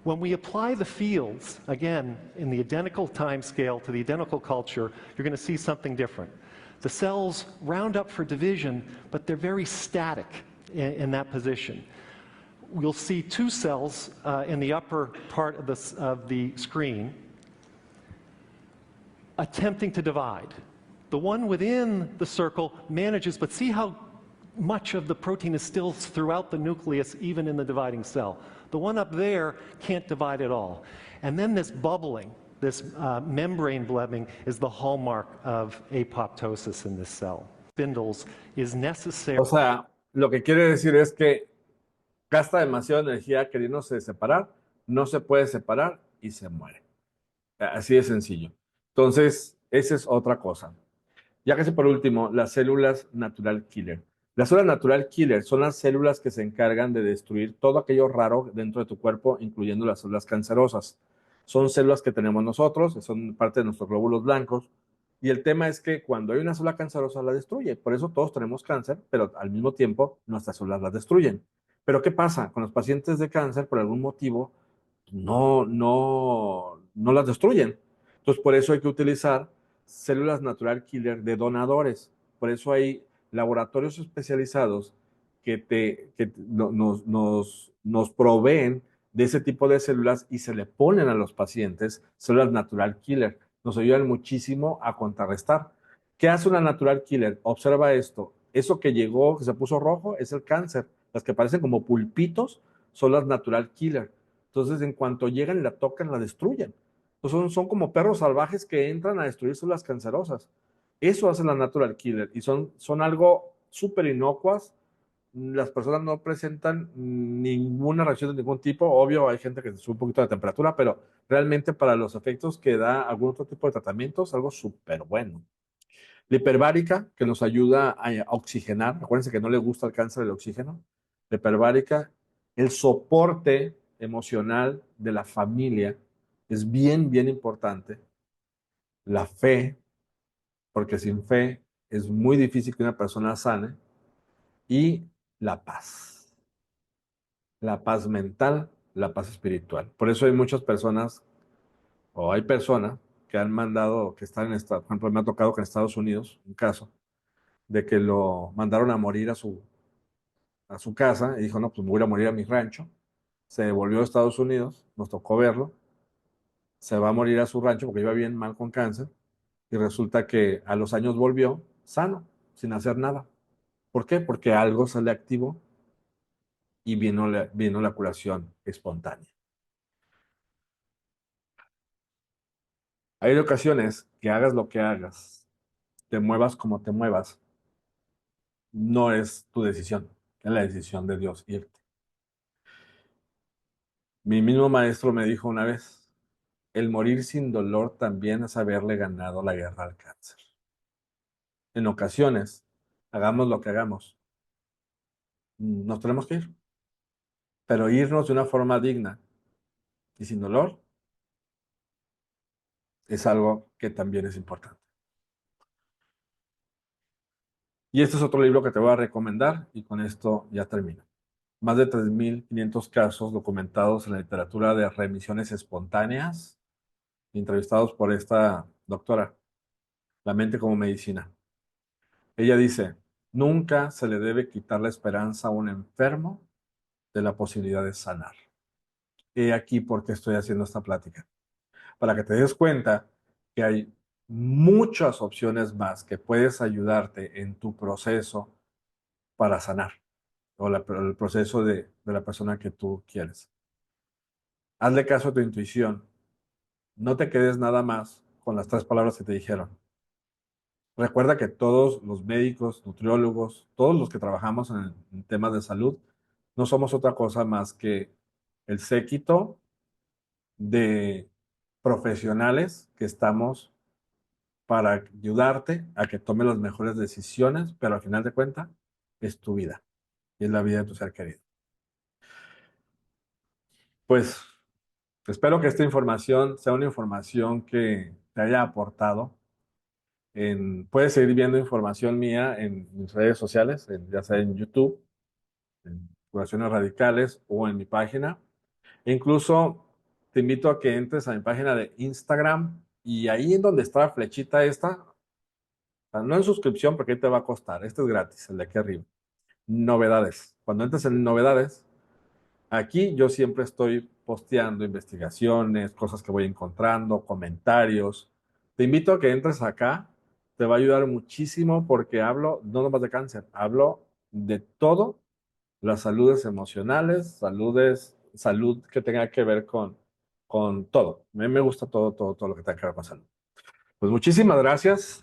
When we apply the fields, again, in the identical time scale to the identical culture, you're going to see something different. The cells round up for division, but they're very static in that position. We'll see two cells in the upper part of the screen attempting to divide. The one within the circle manages, but see how much of the protein is still throughout the nucleus, even in the dividing cell. The one up there can't divide at all. And then this bubbling, this membrane blebbing, is the hallmark of apoptosis in this cell. Spindles is necessary. O sea, lo que quiere decir es que gasta demasiada energía queriéndose separar, no se puede separar y se muere. Así de sencillo. Entonces, esa es otra cosa. Ya casi por último, las células natural killer. Las células natural killer son las células que se encargan de destruir todo aquello raro dentro de tu cuerpo, incluyendo las células cancerosas. Son células que tenemos nosotros, son parte de nuestros glóbulos blancos. Y el tema es que cuando hay una célula cancerosa la destruye. Por eso todos tenemos cáncer, pero al mismo tiempo nuestras células las destruyen. Pero ¿qué pasa? Con los pacientes de cáncer, por algún motivo, no las destruyen. Entonces, por eso hay que utilizar células natural killer de donadores. Por eso hay laboratorios especializados que nos proveen de ese tipo de células y se le ponen a los pacientes células natural killer. Nos ayudan muchísimo a contrarrestar. ¿Qué hace una natural killer? Observa esto. Eso que llegó, que se puso rojo, es el cáncer. Las que parecen como pulpitos son las natural killer. Entonces, en cuanto llegan y la tocan, la destruyen. Entonces, son como perros salvajes que entran a destruir células cancerosas. Eso hace la natural killer y son algo súper inocuas. Las personas no presentan ninguna reacción de ningún tipo. Obvio, hay gente que se sube un poquito de temperatura, pero realmente para los efectos que da algún otro tipo de tratamiento es algo súper bueno. La hiperbárica, que nos ayuda a oxigenar. Acuérdense que no le gusta el cáncer el oxígeno. de hiperbárica, el soporte emocional de la familia es bien, bien importante. La fe, porque sin fe es muy difícil que una persona sane. Y la paz mental, la paz espiritual. Por eso hay muchas personas, o hay personas que han mandado, que están en esta, por ejemplo, me ha tocado que en Estados Unidos, un caso, de que lo mandaron a morir a su casa y dijo, no, pues me voy a morir a mi rancho. Se devolvió a Estados Unidos, nos tocó verlo, se va a morir a su rancho porque iba bien mal con cáncer y resulta que a los años volvió sano, sin hacer nada. ¿Por qué? Porque algo se le activó y vino la curación espontánea. Hay ocasiones que hagas lo que hagas, te muevas como te muevas, no es tu decisión, es la decisión de Dios irte. Mi mismo maestro me dijo una vez, el morir sin dolor también es haberle ganado la guerra al cáncer. En ocasiones, hagamos lo que hagamos, nos tenemos que ir, pero irnos de una forma digna y sin dolor es algo que también es importante. Y este es otro libro que te voy a recomendar y con esto ya termino. Más de 3.500 casos documentados en la literatura de remisiones espontáneas, entrevistados por esta doctora, La mente como medicina. Ella dice, nunca se le debe quitar la esperanza a un enfermo de la posibilidad de sanar. He aquí por qué estoy haciendo esta plática. Para que te des cuenta que hay muchas opciones más que puedes ayudarte en tu proceso para sanar o el proceso de la persona que tú quieres. Hazle caso a tu intuición. No te quedes nada más con las 3 palabras que te dijeron. Recuerda que todos los médicos, nutriólogos, todos los que trabajamos en temas de salud, no somos otra cosa más que el séquito de profesionales que estamos para ayudarte a que tome las mejores decisiones, pero al final de cuentas es tu vida y es la vida de tu ser querido. Pues espero que esta información sea una información que te haya aportado. Puedes seguir viendo información mía en mis redes sociales, ya sea en YouTube, en Curaciones Radicales o en mi página. E incluso te invito a que entres a mi página de Instagram y ahí en donde está la flechita esta, no en suscripción porque ahí te va a costar, este es gratis, el de aquí arriba. Novedades. Cuando entres en novedades, aquí yo siempre estoy posteando investigaciones, cosas que voy encontrando, comentarios. Te invito a que entres acá, te va a ayudar muchísimo porque hablo no nomás de cáncer, hablo de todo, las saludes emocionales, salud que tenga que ver con todo. A mí me gusta todo, todo, todo lo que tenga que ver con salud. Pues muchísimas gracias.